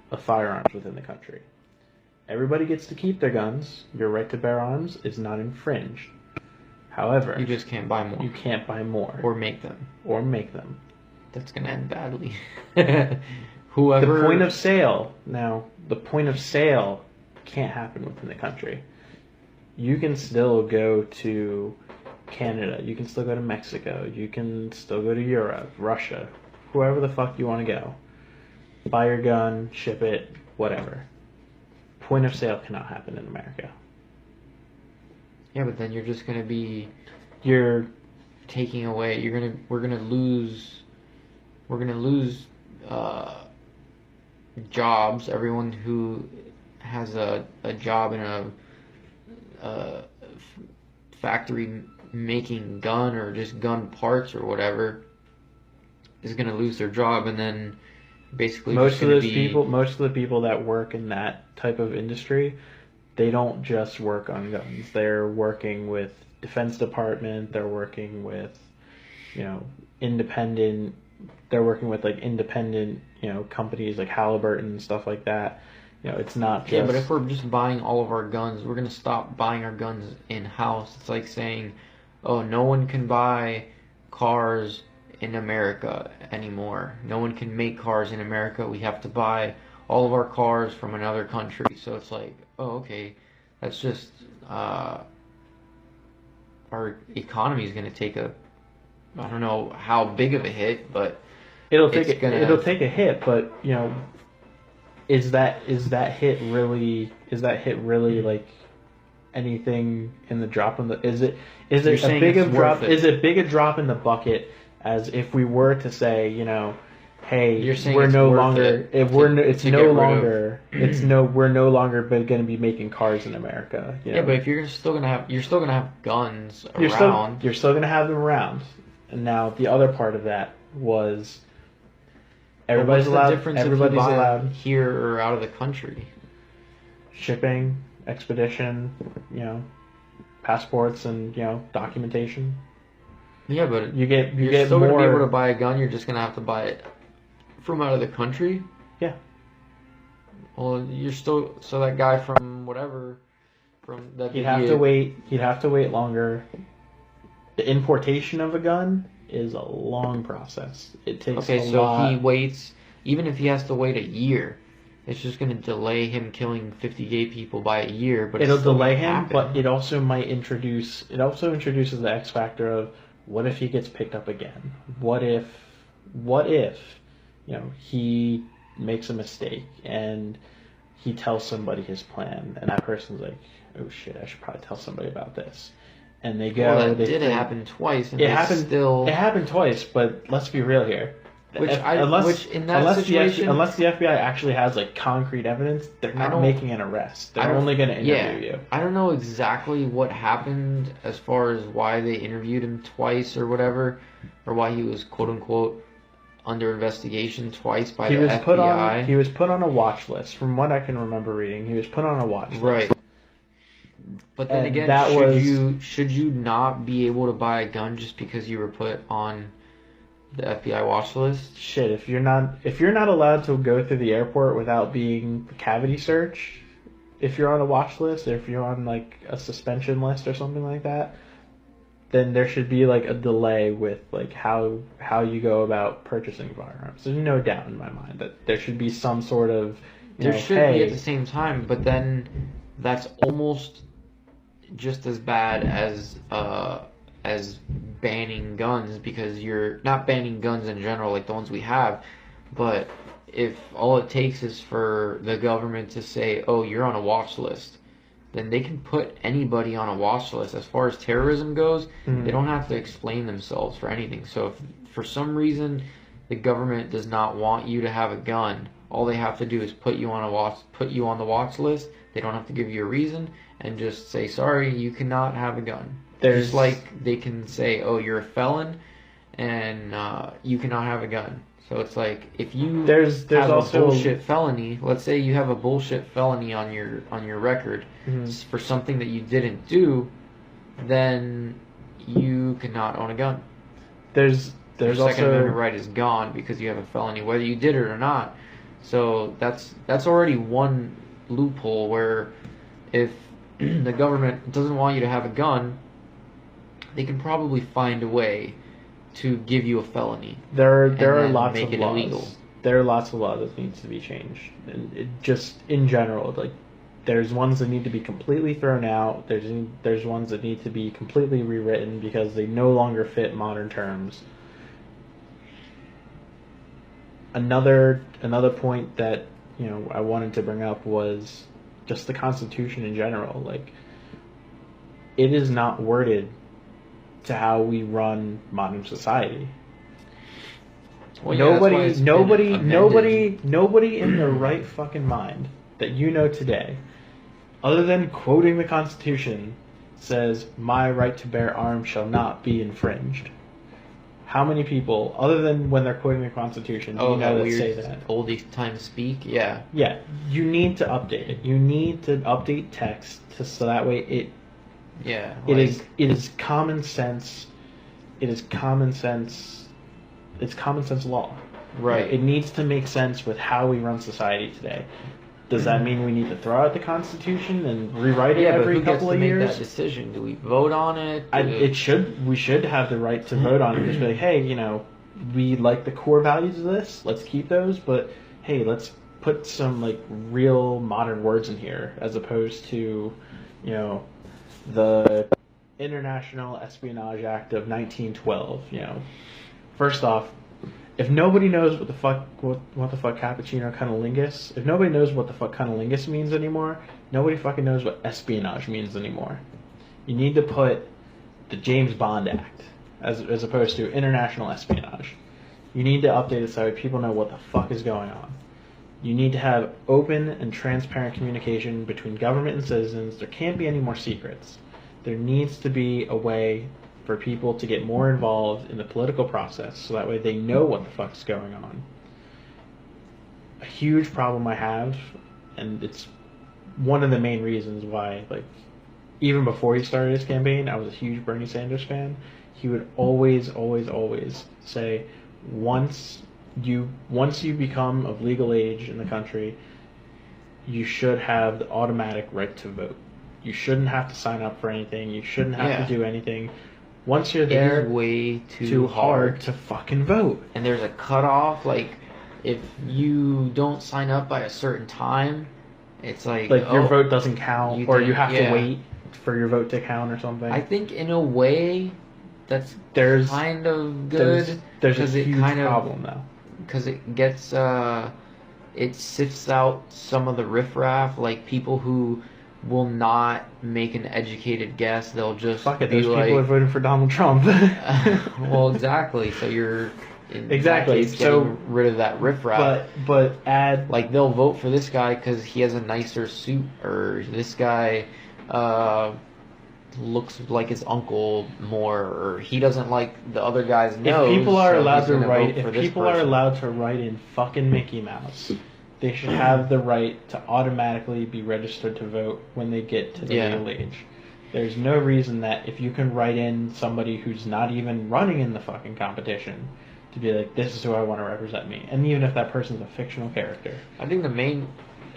of firearms within the country. Everybody gets to keep their guns. Your right to bear arms is not infringed. However, you just can't buy more. You can't buy more. Or make them. That's going to end badly. Whoever... The point of sale can't happen within the country. You can still go to Canada. You can still go to Mexico. You can still go to Europe, Russia, whoever the fuck you want to go. Buy your gun, ship it, whatever. Point of sale cannot happen in America. Yeah, but then you're just gonna be... You're taking away... We're gonna lose jobs. Everyone who has a job in a factory making gun or just gun parts or whatever is gonna lose their job, and then basically most of the people that work in that type of industry, they don't just work on guns. They're working with Defense Department. They're working with, independent. They're working with like independent, companies like Halliburton and stuff like that. It's not just... Yeah, but if we're just buying all of our guns, we're gonna stop buying our guns in house. It's like saying, oh, no one can buy cars in America anymore. No one can make cars in America. We have to buy all of our cars from another country. So it's like, oh, okay, that's just our economy is going to take a, I don't know how big of a hit, but it'll take a hit. But is that hit really like anything in the drop in the? Is it big a drop in the bucket? As if we were to say, hey, we're no longer going to be making cars in America. Yeah, but if you're still gonna have guns around. You're still gonna have them around. And now the other part of that was everybody's allowed here or out of the country. Shipping, expedition, passports and documentation. Yeah, but you're still more... going to be able to buy a gun. You're just going to have to buy it from out of the country. Yeah. Well, you're still... So that guy from whatever... from that He'd have to wait longer. The importation of a gun is a long process. It takes a lot. He waits... Even if he has to wait a year, it's just going to delay him killing 50 gay people by a year. But it'll delay him, but it also might introduce... It also introduces the X factor of... What if he gets picked up again? What if he makes a mistake and he tells somebody his plan, and that person's like, oh shit, I should probably tell somebody about this. And they go... Well, that did happen twice. And it happened twice, but let's be real here. Unless the FBI actually has like concrete evidence, they're not making an arrest. They're only going to interview you. I don't know exactly what happened as far as why they interviewed him twice or whatever, or why he was quote unquote under investigation twice by the FBI. He was put on a watch list. From what I can remember reading, he was put on a watch list. Right. But then again, should you not be able to buy a gun just because you were put on the FBI watch list? Shit, if you're not allowed to go through the airport without being cavity searched, if you're on a watch list, or if you're on like a suspension list or something like that, then there should be like a delay with like how you go about purchasing firearms. There's no doubt in my mind that there should be some sort of there should be at the same time, but then that's almost just as bad as banning guns, because you're not banning guns in general like the ones we have, but if all it takes is for the government to say, oh, you're on a watch list, then they can put anybody on a watch list. As far as terrorism goes, they don't have to explain themselves for anything. So if for some reason the government does not want you to have a gun, all they have to do is put you on the watch list. They don't have to give you a reason and just say, sorry, you cannot have a gun. Just like they can say, oh, you're a felon and you cannot have a gun. So it's like, if you have also a bullshit felony, let's say you have a bullshit felony on your record for something that you didn't do, then you cannot own a gun. There's your also Second Amendment right is gone because you have a felony, whether you did it or not. So that's already one loophole where if the government doesn't want you to have a gun, they can probably find a way to give you a felony. There are lots make of it laws. Illegal. There are lots of laws that needs to be changed, and just in general, like there's ones that need to be completely thrown out. There's ones that need to be completely rewritten because they no longer fit modern terms. Another point that I wanted to bring up was just the Constitution in general. Like, it is not worded to how we run modern society. Well, nobody in their right fucking mind that today, other than quoting the Constitution, says my right to bear arms shall not be infringed. How many people, other than when they're quoting the Constitution, that say that? Oldie time speak, yeah. Yeah, you need to update it. You need to update text so that way it is common sense. It is common sense. It's common sense law. Right. It needs to make sense with how we run society today. Does that mean we need to throw out the Constitution and rewrite it every couple of years? Yeah, but who gets to make that decision? Do we vote on it? We should have the right to vote on it. Just be like, hey, we like the core values of this. Let's keep those, but hey, let's put some like real modern words in here, as opposed to, the International Espionage Act of 1912. First off, if nobody knows what the fuck Cappuccino Cunnilingus, if nobody knows what the fuck Cunnilingus means anymore, nobody fucking knows what espionage means anymore. You need to put the James Bond Act as opposed to international espionage. You need to update it so people know what the fuck is going on. You need to have open and transparent communication between government and citizens. There can't be any more secrets. There needs to be a way for people to get more involved in the political process so that way they know what the fuck's going on. A huge problem I have, and it's one of the main reasons why, like, even before he started his campaign, I was a huge Bernie Sanders fan. He would always say, once you become of legal age in the country, you should have the automatic right to vote. You shouldn't have to sign up for anything. You shouldn't have to do anything. Once you're there, it is way too hard to fucking vote. And there's a cutoff. Like, if you don't sign up by a certain time, it's like your vote doesn't count, or you have to wait for your vote to count or something. I think in a way that's kind of good. There's a huge problem though. Because it gets it sifts out some of the riffraff, like people who will not make an educated guess. They'll just those people are voting for Donald Trump. Well, exactly. So you're exactly getting rid of that riffraff. But add, like, they'll vote for this guy because he has a nicer suit, or this guy looks like his uncle more, or he doesn't like the other guy's nose. If people are allowed to write in fucking Mickey Mouse, they should have the right to automatically be registered to vote when they get to the legal age. There's no reason that if you can write in somebody who's not even running in the fucking competition to be like, this is who I want to represent me. And even if that person's a fictional character. I think the main,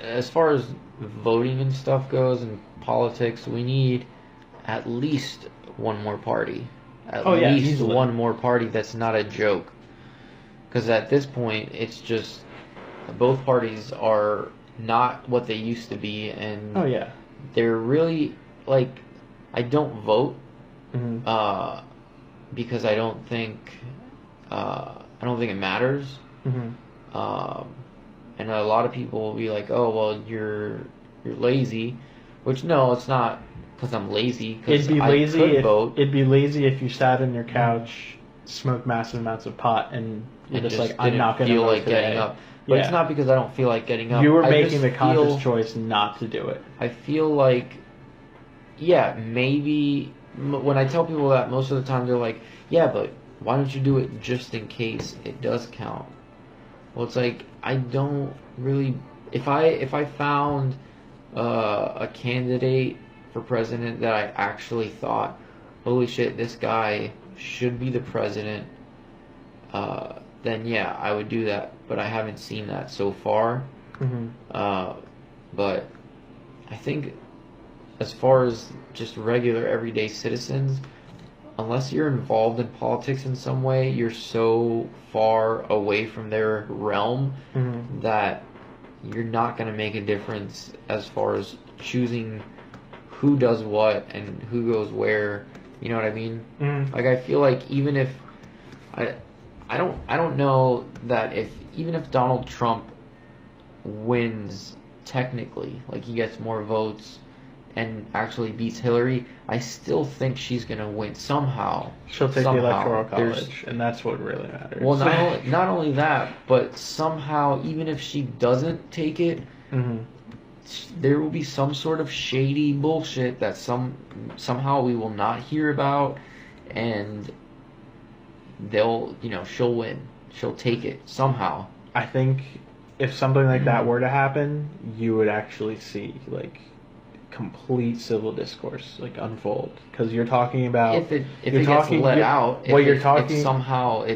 as far as voting and stuff goes and politics, we need at least one more party. at least one more party that's not a joke. Because at this point, it's just both parties are not what they used to be, and they're really like, I don't vote because I don't think it matters. And a lot of people will be like, "Oh, well, you're lazy," which no, it's not because I'm lazy. Because I could vote. It'd be lazy if you sat on your couch, smoked massive amounts of pot, and you're just like, "I'm not going to feel vote like today." getting up. But it's not because I don't feel like getting up. You were making the conscious choice not to do it. I feel like, maybe when I tell people that, most of the time they're like, "Yeah, but why don't you do it just in case it does count?" Well, it's like, I don't really. If I found a candidate for president that I actually thought, holy shit, this guy should be the president, then yeah, I would do that. But I haven't seen that so far. But I think as far as just regular everyday citizens, unless you're involved in politics in some way, you're so far away from their realm that you're not going to make a difference as far as choosing who does what and who goes where. You know what I mean? Like, I feel like even if I don't know that even if Donald Trump wins technically, like he gets more votes and actually beats Hillary, I still think she's going to win somehow. She'll take the Electoral College, and that's what really matters. Well, not only that, but somehow, even if she doesn't take it, there will be some sort of shady bullshit that somehow we will not hear about, and she'll win. She'll take it somehow. I think if something like that were to happen, you would actually see, like, complete civil discourse unfold, because you're talking about if it gets let out. If somehow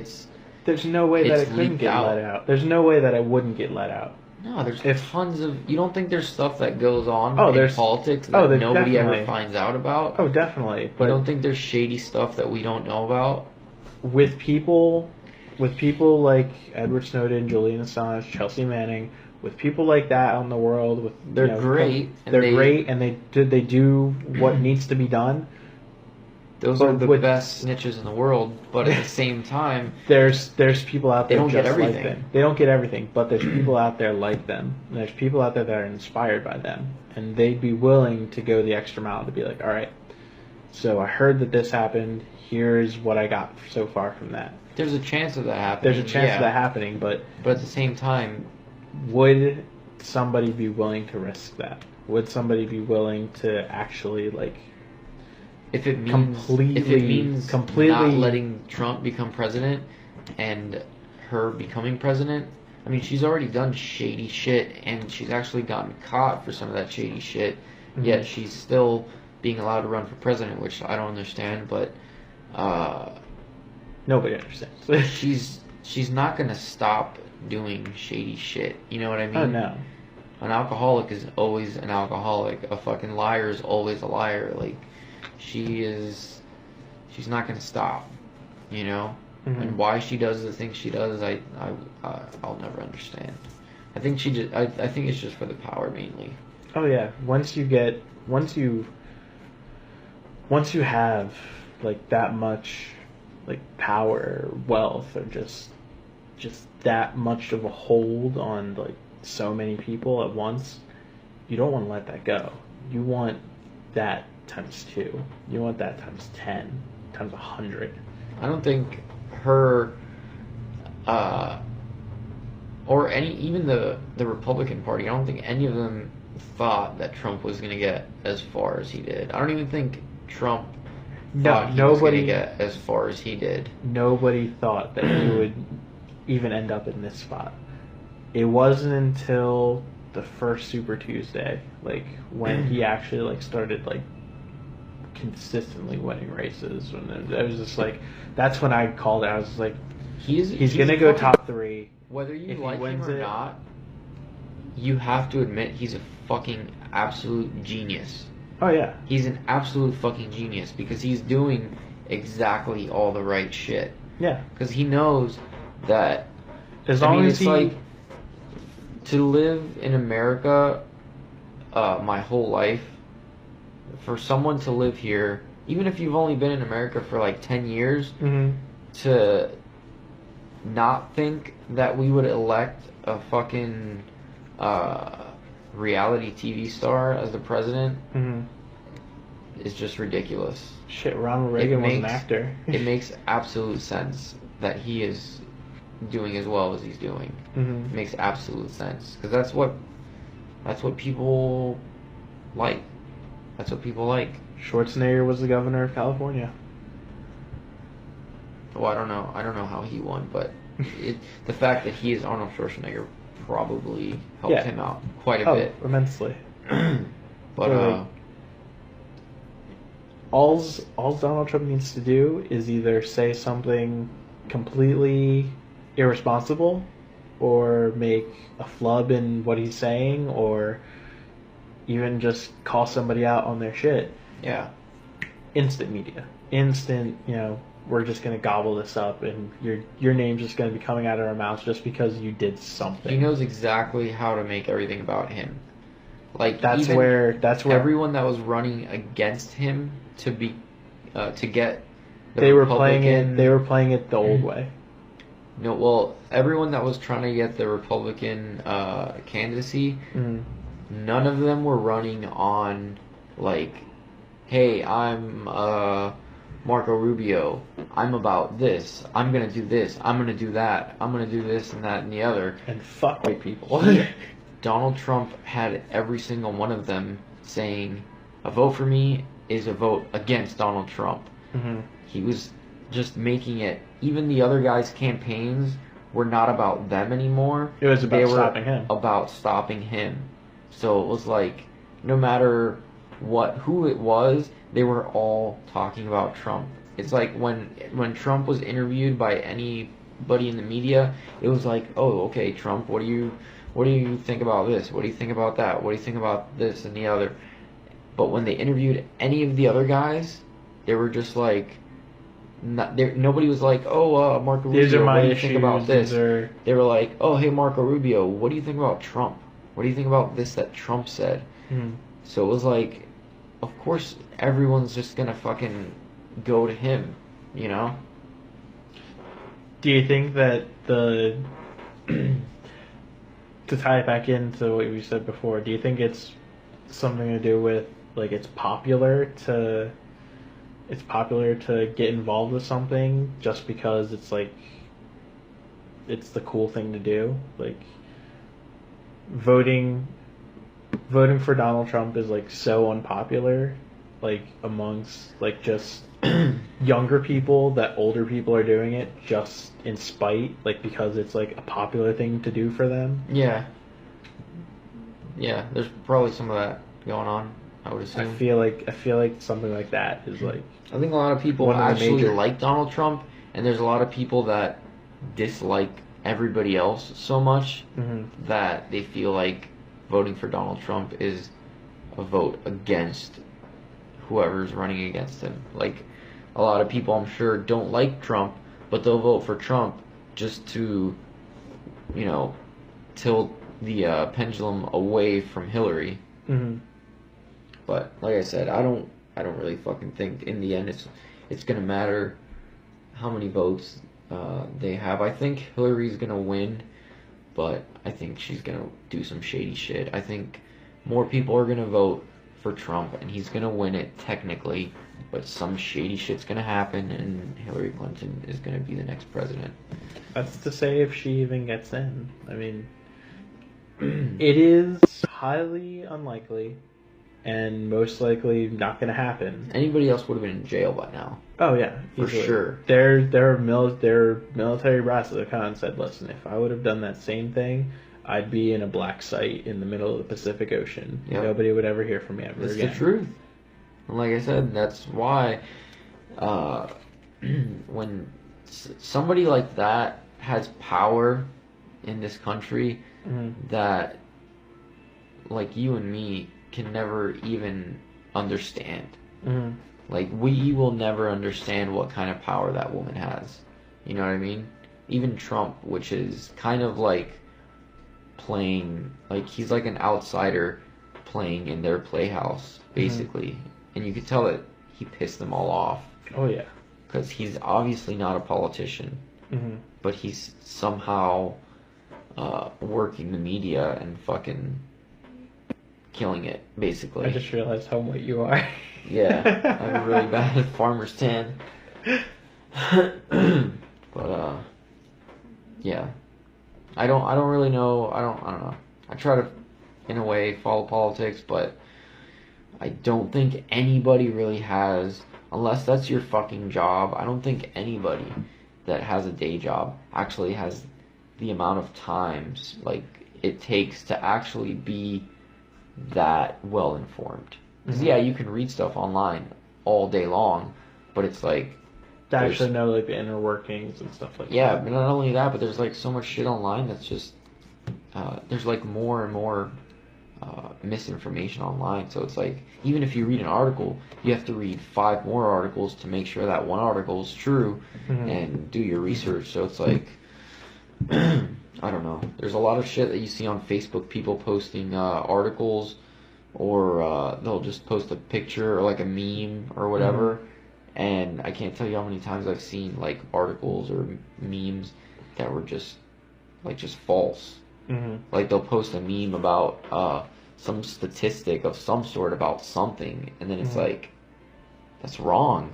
there's no way that it couldn't get let out. There's no way that it wouldn't get let out. No, there's tons of. You don't think there's stuff that goes on in politics that nobody ever finds out about? Oh, definitely. But you don't think there's shady stuff that we don't know about? With people like Edward Snowden, Julian Assange, Chelsea Manning. With people like that out in the world, they're great. They're great, and they do what needs to be done. Those are the best snitches in the world, but at the same time, there's people out there they don't get everything. Like them. They don't get everything, but there's people out there like them. And there's people out there that are inspired by them, and they'd be willing to go the extra mile to be like, all right, so I heard that this happened. Here's what I got so far from that. There's a chance of that happening. There's a chance of that happening, but at the same time, would somebody be willing to risk that? Would somebody be willing to actually, like, if it means not letting Trump become president and her becoming president? I mean, she's already done shady shit, and she's actually gotten caught for some of that shady shit. Yet she's still being allowed to run for president, which I don't understand. But nobody understands. she's not gonna stop doing shady shit. You know what I mean? Oh, no. An alcoholic is always an alcoholic. A fucking liar is always a liar. Like, she's not gonna stop. You know? And why she does the things she does, I'll never understand. I think I think it's just for the power mainly. Oh yeah. Once you have like that much like power, wealth, or just that much of a hold on like so many people at once, you don't want to let that go. You want that times 2. You want that times 10, times 100. I don't think her or even the Republican Party, I don't think any of them thought that Trump was going to get as far as he did. I don't even think Trump thought he was going to get as far as he did. Nobody thought that he would even end up in this spot. It wasn't until the first Super Tuesday, like when he actually like started like consistently winning races, and I was just like, that's when I called it. I was like, he's gonna go top 3. Whether you like him or not, you have to admit he's a fucking absolute genius. Oh yeah, he's an absolute fucking genius, because he's doing exactly all the right shit. Yeah. Because he knows that... As long as it's like... To live in America my whole life, for someone to live here, even if you've only been in America for like 10 years, to not think that we would elect a fucking reality TV star as the president is just ridiculous. Shit, Ronald Reagan was an actor. It makes absolute sense that he is doing as well as he's doing. It makes absolute sense, because that's what people like. That's what people like. Schwarzenegger was the governor of California. Well, I don't know how he won, but the fact that he is Arnold Schwarzenegger probably helped him out quite a bit. Immensely. But so, all Donald Trump needs to do is either say something completely irresponsible, or make a flub in what he's saying, or even just call somebody out on their shit. Yeah. Instant media. Instant, we're just going to gobble this up, and your name's just going to be coming out of our mouths just because you did something. He knows exactly how to make everything about him. Like, that's where everyone that was running against him to get they were playing it the old way. No, well, everyone that was trying to get the Republican candidacy, none of them were running on, like, hey, I'm Marco Rubio. I'm about this. I'm going to do this. I'm going to do that. I'm going to do this and that and the other. And fuck white people. Donald Trump had every single one of them saying, a vote for me is a vote against Donald Trump. He was just making it. Even the other guys' campaigns were not about them anymore. It was about stopping him. About stopping him. So it was like, no matter who it was, they were all talking about Trump. It's like when Trump was interviewed by anybody in the media, it was like, oh, okay, Trump, what do you think about this? What do you think about that? What do you think about this and the other? But when they interviewed any of the other guys, they were just like, nobody was like, oh, Marco Rubio, what do you think about this? They were like, oh, hey, Marco Rubio, what do you think about Trump? What do you think about this that Trump said? So it was like, of course, everyone's just gonna fucking go to him, Do you think that to tie it back into what we said before, do you think it's something to do with, like, it's popular to get involved with something just because it's like it's the cool thing to do? Like, voting for Donald Trump is, like, so unpopular, like, amongst, like, just younger people, that older people are doing it just in spite, like, because it's, like, a popular thing to do for them. Yeah, there's probably some of that going on, I would assume. I feel like something like that is, like, I think a lot of people actually like Donald Trump, and there's a lot of people that dislike everybody else so much that they feel like voting for Donald Trump is a vote against whoever's running against him. Like, a lot of people, I'm sure, don't like Trump, but they'll vote for Trump just to, tilt the pendulum away from Hillary. But like I said, I don't really fucking think in the end it's gonna matter how many votes they have. I think Hillary's gonna win, but I think she's gonna do some shady shit. I think more people are gonna vote for Trump, and he's gonna win it technically, but some shady shit's gonna happen, and Hillary Clinton is gonna be the next president. That's to say if she even gets in. I mean, it is highly unlikely, and most likely not going to happen. Anybody else would have been in jail by now. Oh yeah, easily. For sure. Their military brass that come out and said, "Listen, if I would have done that same thing, I'd be in a black site in the middle of the Pacific Ocean. Yep. Nobody would ever hear from me ever again." That's the truth. And like I said, that's why when somebody like that has power in this country, that like you and me can never even understand. Like, we will never understand what kind of power that woman has. You know what I mean? Even Trump, which is kind of like playing, like, he's like an outsider playing in their playhouse, basically. Mm-hmm. And you could tell that he pissed them all off. Oh, yeah. Because he's obviously not a politician. Mm-hmm. But he's somehow working the media and fucking killing it, basically. I just realized how white you are. Yeah, I have a really bad farmer's tan. But yeah, I don't really know. I don't know. I try to, in a way, follow politics, but I don't think anybody really has, unless that's your fucking job. I don't think anybody that has a day job actually has the amount of times like it takes to actually be that well informed. Because yeah, you can read stuff online all day long, but it's like to actually know like the inner workings and stuff like that. Yeah, but not only that, but there's like so much shit online that's just there's like more and more misinformation online. So it's like even if you read an article, you have to read 5 more articles to make sure that one article is true and do your research. So it's like I don't know. There's a lot of shit that you see on Facebook, people posting articles, or they'll just post a picture or like a meme or whatever. And I can't tell you how many times I've seen like articles or memes that were just false. Like they'll post a meme about some statistic of some sort about something, and then it's like, that's wrong.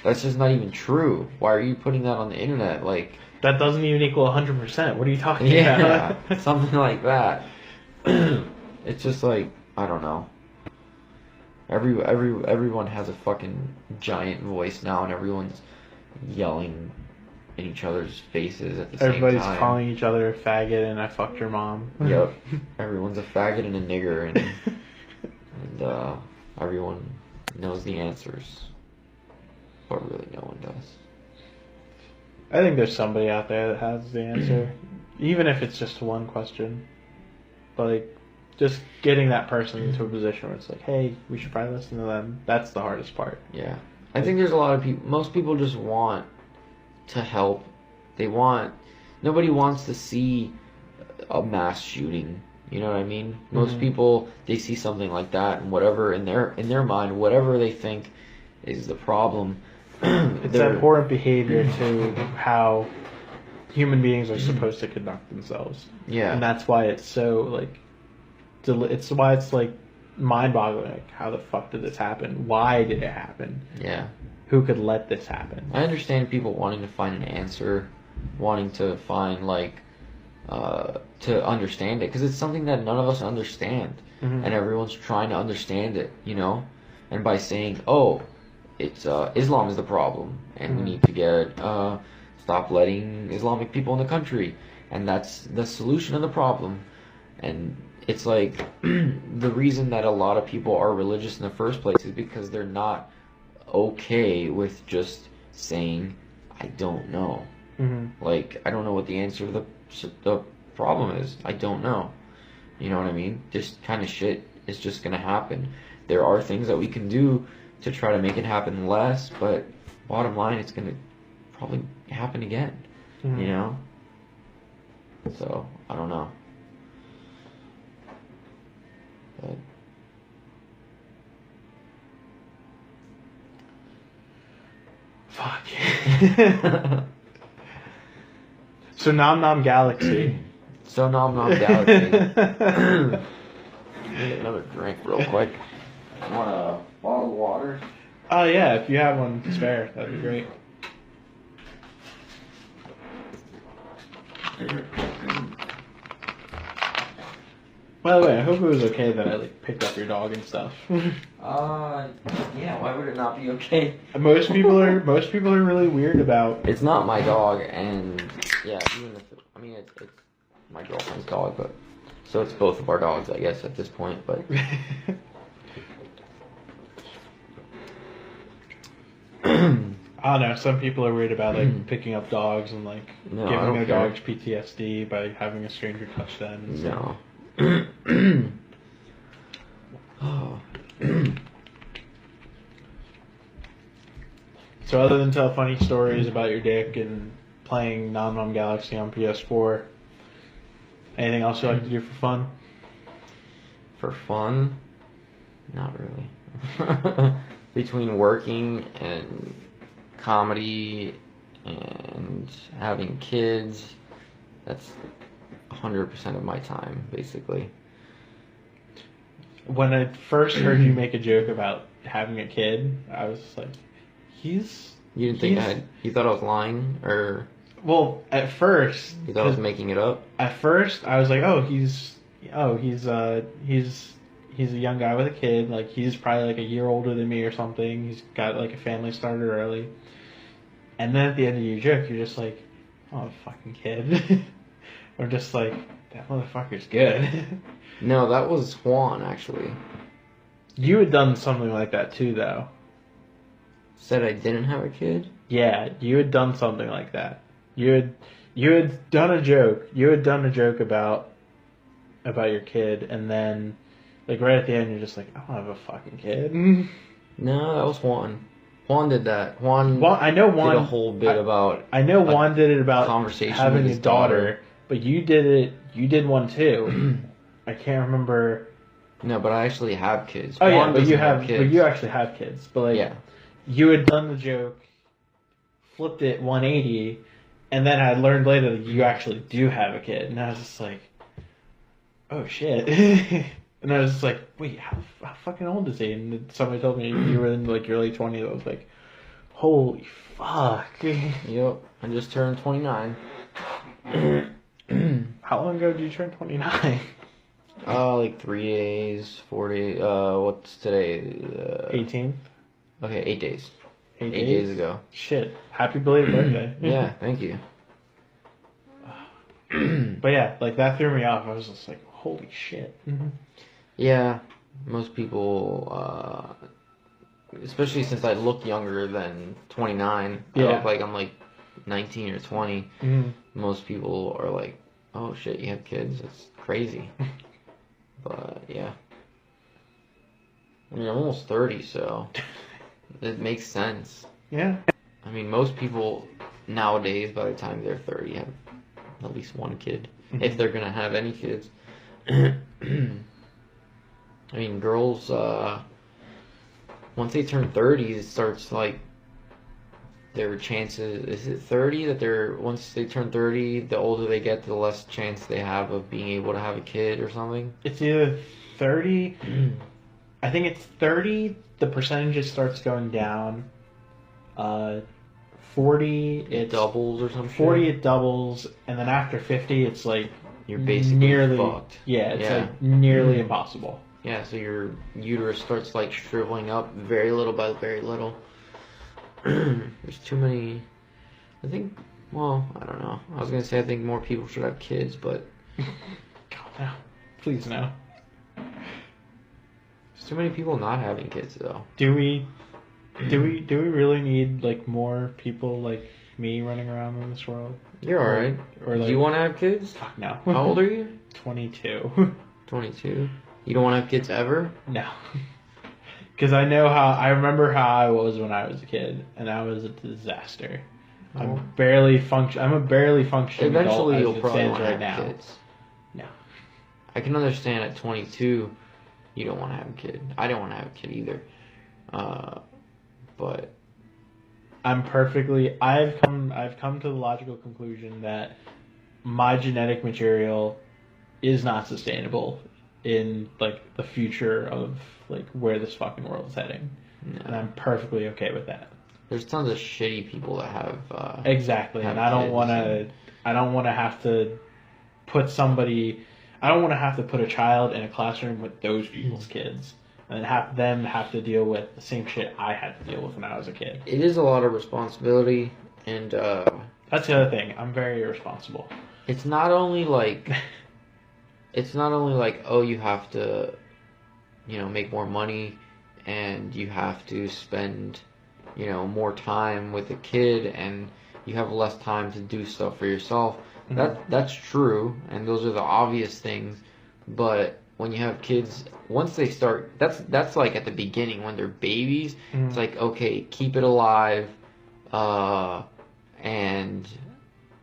That's just not even true. Why are you putting that on the internet? Like, that doesn't even equal 100%. What are you talking about? Yeah, something like that. It's just like, I don't know. Everyone has a fucking giant voice now, and everyone's yelling in each other's faces at the same time. Everybody's calling each other a faggot and I fucked your mom. Yep. Everyone's a faggot and a nigger, and everyone knows the answers. But really no one does. I think there's somebody out there that has the answer. Even if it's just one question. Like, just getting that person into a position where it's like, hey, we should probably listen to them. That's the hardest part. Yeah. I think there's a lot of people, most people just want to help. Nobody wants to see a mass shooting. You know what I mean? Most people, they see something like that, and whatever, in their mind, whatever they think is the problem. It's abhorrent behavior to how human beings are supposed to conduct themselves. Yeah. And that's why it's so, like, it's why it's, like, mind-boggling. Like, how the fuck did this happen? Why did it happen? Yeah. Who could let this happen? I understand people wanting to find an answer, wanting to find, like, to understand it, because it's something that none of us understand, and everyone's trying to understand it, you know? And by saying, oh, it's Islam is the problem, and we need to get stop letting Islamic people in the country, and that's the solution of the problem. And it's like the reason that a lot of people are religious in the first place is because they're not okay with just saying, I don't know. Like, I don't know what the answer to the problem is. I don't know. You know what I mean? This kind of shit is just gonna happen. There are things that we can do to try to make it happen less, but bottom line, it's gonna probably happen again. You know? So, I don't know. But fuck. So Nom Nom Galaxy. So Nom Nom Galaxy. Let me get another drink real quick. Want a bottle of water? Oh yeah, if you have one spare, that'd be great. By the way, I hope it was okay that I like picked up your dog and stuff. Yeah. Why would it not be okay? Most people are really weird about. It's not my dog, and yeah, even if it's my girlfriend's dog, but so it's both of our dogs, I guess, at this point. But I don't know. Some people are weird about like picking up dogs and like giving their dogs PTSD by having a stranger touch them. And no. So other than tell funny stories about your dick and playing Non-Mom Galaxy on PS4, anything else you like to do for fun? For fun? Not really. Between working and comedy and having kids, that's 100% of my time, basically. When I first heard you make a joke about having a kid, I was like, You didn't think you thought I was lying, or? Well, at first, you thought I was making it up. At first, I was like, he's a young guy with a kid. Like, he's probably like a year older than me or something. He's got like a family started early. And then at the end of your joke, you're just like, oh, fucking kid. Or just like, that motherfucker's good. No, that was Juan, actually. You had done something like that too, though. Said I didn't have a kid? Yeah, you had done something like that. You had done a joke. You had done a joke about your kid, and then like right at the end, you're just like, I don't have a fucking kid. No, that was Juan. Juan did that. Juan I know Juan did a whole bit about. I know Juan did it about conversation having with a his daughter, but you did it. You did one too. I can't remember. No, but I actually have kids. Oh Juan yeah, but you have kids. But you actually have kids. But like, yeah. You had done the joke, flipped it 180, and then I learned later that you actually do have a kid, and I was just like, oh shit. And I was just like, wait, how fucking old is he? And then somebody told me you were in like your late 20s. I was like, holy fuck. Yep, I just turned 29. How long ago did you turn 29? Like 3 days, 4 days. What's today? 18. Okay, 8 days. 8 days ago. Shit. Happy belated birthday. Yeah, thank you. But yeah, like that threw me off. I was just like, holy shit. Yeah, most people, especially since I look younger than 29, I look like I'm like 19 or 20. Most people are like, oh shit, you have kids? That's crazy. But yeah. I mean, I'm almost 30, so it makes sense. Yeah. I mean, most people nowadays, by the time they're 30, have at least one kid. If they're going to have any kids. I mean, girls, once they turn 30, it starts, like, their chances... Is it 30 that once they turn 30, the older they get, the less chance they have of being able to have a kid or something? It's either 30... I think it's 30, the percentage starts going down. 40, it doubles or something. 40, it doubles, and then after 50, it's like... You're basically nearly fucked. Yeah, it's like nearly impossible. Yeah, so your uterus starts like shriveling up very little by very little. There's too many. I think. Well, I don't know. I was gonna say I think more people should have kids, but. God no, please no. There's too many people not having kids though. Do we really need like more people like me running around in this world? You're alright. Or like, do you want to have kids? Fuck no. How old are you? 22. 22. You don't want to have kids ever? No. Because I remember how I was when I was a kid, and I was a disaster. I'm a barely functioning Eventually, adult you'll probably want to right have now. kids. No. I can understand at 22, you don't want to have a kid. I don't want to have a kid either. But I've come to the logical conclusion that my genetic material is not sustainable in like the future of like where this fucking world is heading. No. And I'm perfectly okay with that. There's tons of shitty people that have exactly, and I don't want to have to put a child in a classroom with those people's kids and have them have to deal with the same shit I had to deal with when I was a kid. It is a lot of responsibility, and that's the other thing. I'm very irresponsible. It's not only like oh, you have to, make more money, and you have to spend, more time with a kid, and you have less time to do stuff for yourself. That's true, and those are the obvious things. But when you have kids, once they start, that's like at the beginning when they're babies. It's like, okay, keep it alive, and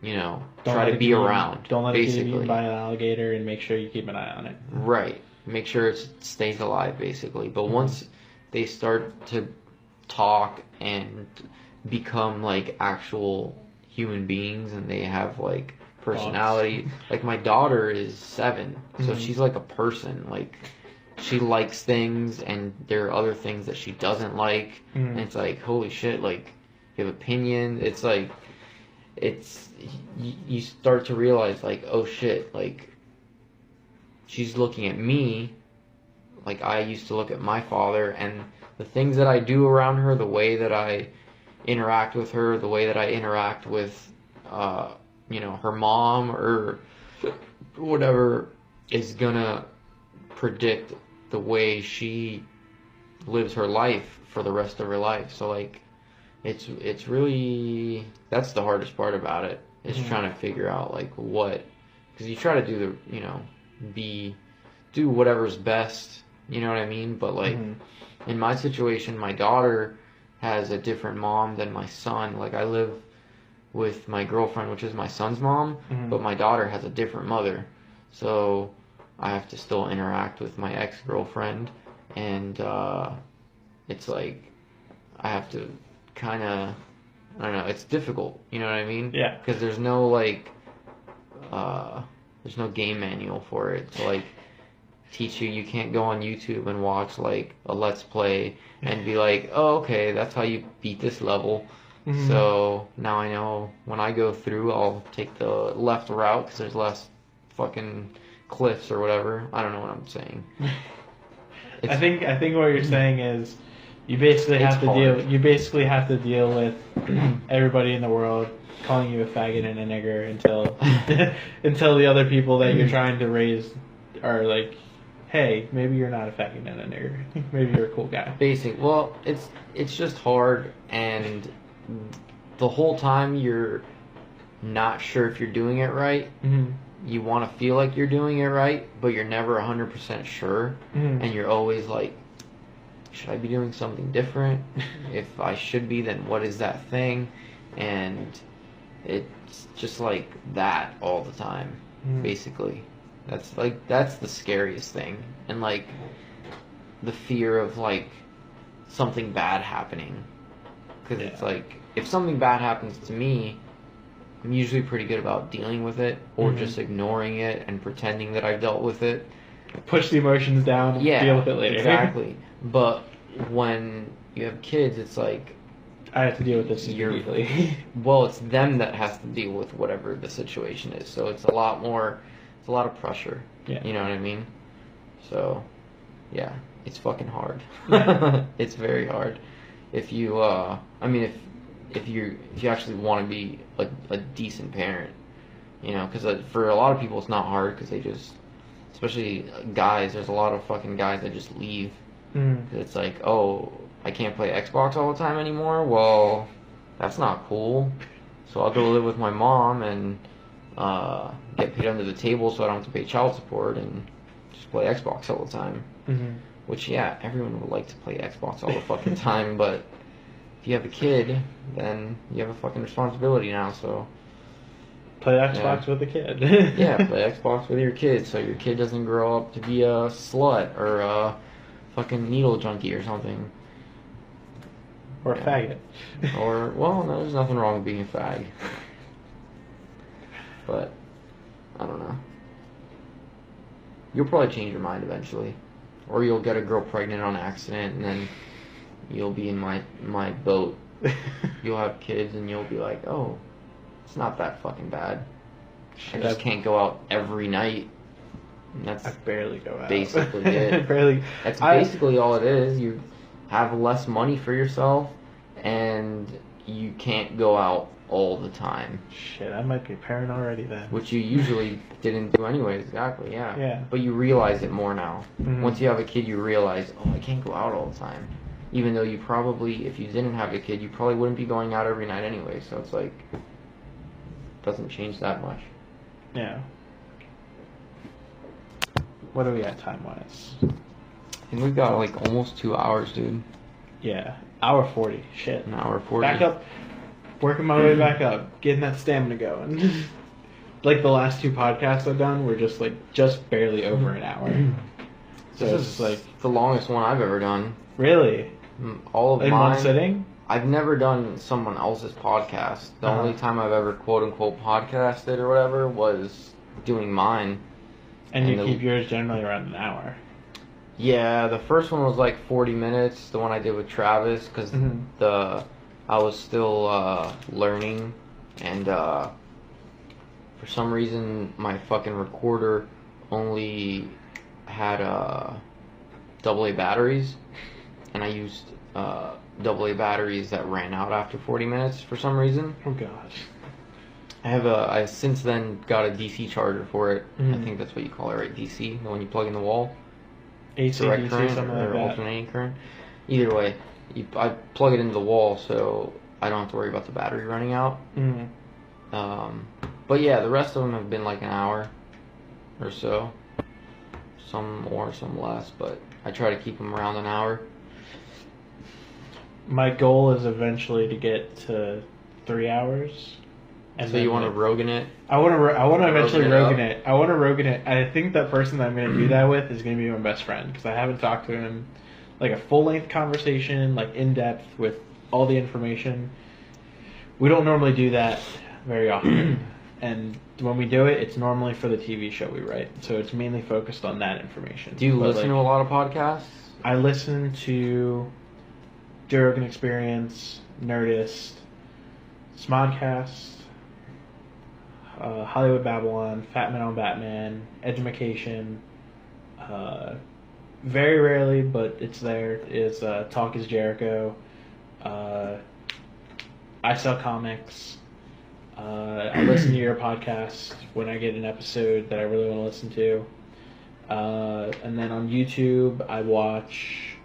Don't try to be around. Don't let it get basically. eaten by an alligator, and make sure you keep an eye on it. Right. Make sure it stays alive, basically. But once they start to talk and become like actual human beings, and they have like personality, like my daughter is 7, so she's like a person. Like, she likes things, and there are other things that she doesn't like, and it's like, holy shit, like, you have opinions. It's like, you start to realize, like, oh shit, like, she's looking at me like I used to look at my father, and the things that I do around her, the way that I interact with her, the way that I interact with, her mom or whatever, is gonna predict the way she lives her life for the rest of her life. So, like, it's really, that's the hardest part about it, is trying to figure out, like, what, because you try to do do whatever's best, you know what I mean? But, like, in my situation, my daughter has a different mom than my son. Like, I live with my girlfriend, which is my son's mom, but my daughter has a different mother. So I have to still interact with my ex-girlfriend, and it's like, I have to kind of, I don't know, it's difficult, you know what I mean? Yeah. Because there's no, like, there's no game manual for it to, like, teach you. You can't go on YouTube and watch, like, a Let's Play and be like, oh, okay, that's how you beat this level. So now I know when I go through, I'll take the left route because there's less fucking cliffs or whatever. I don't know what I'm saying. I think what you're saying is you basically have to deal with everybody in the world calling you a faggot and a nigger until the other people that you're trying to raise are like, hey, maybe you're not a faggot and a nigger. Maybe you're a cool guy. Well, it's just hard, and the whole time you're not sure if you're doing it right. You want to feel like you're doing it right, but you're never 100% sure, and you're always like, should I be doing something different? If I should be, then what is that thing? And it's just like that all the time, basically. That's the scariest thing, and like the fear of like something bad happening, because it's like, if something bad happens to me, I'm usually pretty good about dealing with it, or just ignoring it and pretending that I've dealt with it. Push the emotions down and deal with it later. Exactly. But when you have kids, it's like, I have to deal with this immediately. Well, it's them that has to deal with whatever the situation is. So it's a lot of pressure. Yeah. You know what I mean? So, yeah, it's fucking hard. It's very hard. If you, if you actually want to be a decent parent, because for a lot of people it's not hard, because they just, especially guys, there's a lot of fucking guys that just leave. It's like, oh, I can't play Xbox all the time anymore? Well, that's not cool. So I'll go live with my mom and get paid under the table so I don't have to pay child support and just play Xbox all the time. Which, yeah, everyone would like to play Xbox all the fucking time, but if you have a kid, then you have a fucking responsibility now, so... Play Xbox with the kid. Yeah, play Xbox with your kid, so your kid doesn't grow up to be a slut or a fucking needle junkie or something. Or a faggot. Or, well, no, there's nothing wrong with being a fag. But, I don't know. You'll probably change your mind eventually. Or you'll get a girl pregnant on accident, and then you'll be in my boat. You'll have kids, and you'll be like, oh, it's not that fucking bad. I just can't go out every night. And that's I barely go out. Basically it. That's basically all it is. You have less money for yourself, and you can't go out all the time. Shit, I might be a parent already then. Which you usually didn't do anyways, exactly, yeah. Yeah. But you realize it more now. Once you have a kid, you realize, oh, I can't go out all the time. Even though you probably, if you didn't have a kid, you probably wouldn't be going out every night anyway, so it's like, doesn't change that much. Yeah. What are we at time-wise? I think we've got like almost 2 hours, dude. Yeah. Hour 40. Shit. An hour 40. Back up. working my way back up, getting that stamina going. Like the last 2 podcasts I've done were just barely over an hour. So this is like the longest one I've ever done. Really? All of in mine, one sitting? I've never done someone else's podcast. The only time I've ever quote unquote podcasted or whatever was doing mine. And you keep yours generally around an hour. Yeah, the first one was like 40 minutes, the one I did with Travis, because I was still learning, and for some reason my fucking recorder only had AA batteries, and I used AA batteries that ran out after 40 minutes for some reason. Oh gosh. I since then got a DC charger for it. I think that's what you call it, right? DC, the one you plug in the wall. AC, direct DC, current something or like that. alternating current. Either way, I plug it into the wall, so I don't have to worry about the battery running out. But yeah, the rest of them have been like an hour or so. Some more, some less, but I try to keep them around an hour. My goal is eventually to get to 3 hours. And so you want to Rogan it? I want to eventually Rogan it. I want to Rogan it. I think the person that I'm going to do that with is going to be my best friend, because I haven't talked to him like a full-length conversation, like in-depth with all the information. We don't normally do that very often. And when we do it, it's normally for the TV show we write. So it's mainly focused on that information. Do you listen to a lot of podcasts? I listen to Joe Rogan Experience, Nerdist, Smodcast, Hollywood Babylon, Fat Man on Batman, Edumacation. Very rarely, but it's there, is Talk is Jericho. I Sell Comics. I listen to your podcast when I get an episode that I really want to listen to. And then on YouTube, I watch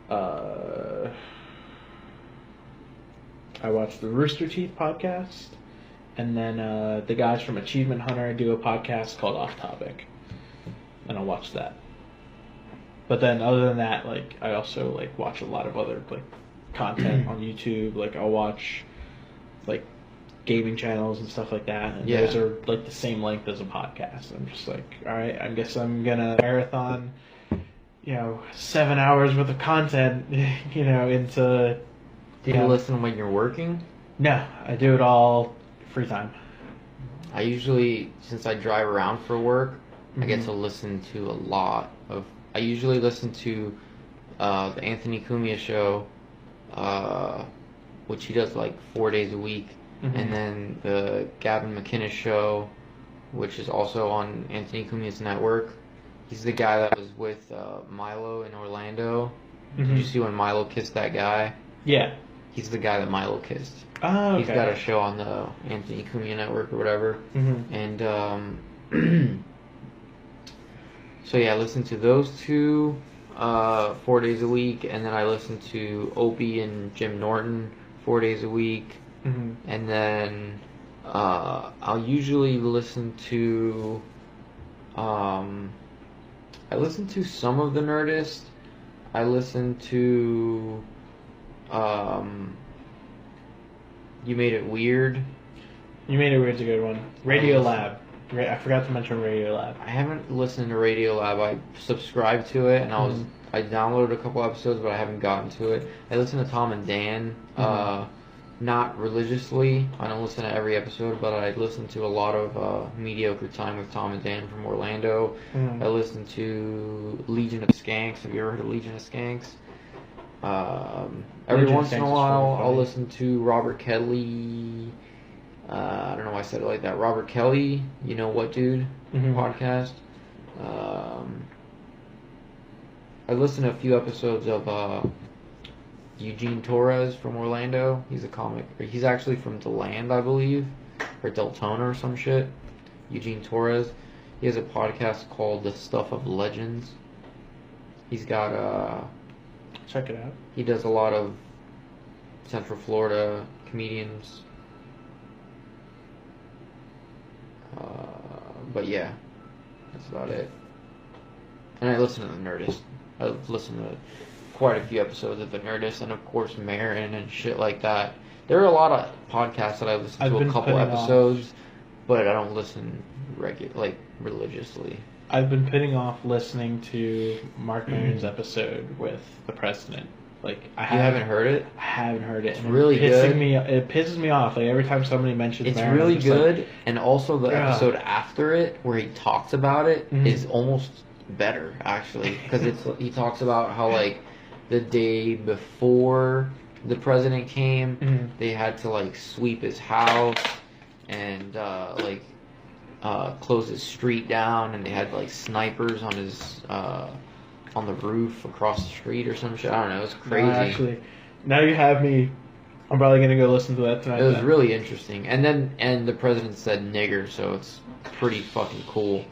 the Rooster Teeth podcast. And then the guys from Achievement Hunter do a podcast called Off Topic. And I'll watch that. But then other than that, like, I also like watch a lot of other like content on YouTube. Like, I'll watch like gaming channels and stuff like that. And those are like the same length as a podcast. I'm just like, all right, I guess I'm gonna marathon, 7 hours worth of content, into. Do you listen when you're working? No, I do it all free time. I usually, since I drive around for work, I get to listen to a lot of. I usually listen to the Anthony Cumia show, which he does like 4 days a week, and then the Gavin McInnes show, which is also on Anthony Cumia's network. He's the guy that was with Milo in Orlando. Did you see when Milo kissed that guy? Yeah. He's the guy that Milo kissed. Oh, okay. He's got a show on the Anthony Cumia network or whatever. And so yeah, I listen to those two 4 days a week, and then I listen to Opie and Jim Norton 4 days a week, and then I'll usually listen to I listen to some of the Nerdist. I listen to You Made It Weird. You Made It Weird's a good one. Radio Lab. I forgot to mention Radio Lab. I haven't listened to Radio Lab. I subscribed to it, and I downloaded a couple episodes, but I haven't gotten to it. I listen to Tom and Dan, not religiously. I don't listen to every episode, but I listen to a lot of Mediocre Time with Tom and Dan from Orlando. I listen to Legion of Skanks. Have you ever heard of Legion of Skanks? Every once in a while, I'll listen to Robert Kelly. I don't know why I said it like that. Robert Kelly, You Know What Dude podcast. I listened to a few episodes of Eugene Torres from Orlando. He's a comic. He's actually from DeLand, I believe, or Deltona or some shit. Eugene Torres. He has a podcast called The Stuff of Legends. He's got check it out. He does a lot of Central Florida comedians. But yeah, that's about it. And I listen to The Nerdist. I've listened to quite a few episodes of The Nerdist, and of course Marin and shit like that. There are a lot of podcasts that I listen to a couple episodes, but I don't listen religiously. I've been putting off listening to Mark Maron's episode with the president. Like, you haven't heard it? I haven't heard it. It's really good. It pisses me off. Like, every time somebody mentions it's Maron, really good, and also the episode after it, where he talks about it, is almost better, actually. Because he talks about how, like, the day before the president came, they had to, like, sweep his house and, close his street down, and they had, like, snipers on his... on the roof across the street or some shit. I don't know. It was crazy. Actually, now you have me. I'm probably gonna go listen to that tonight. It was really interesting. And the president said nigger, so it's pretty fucking cool.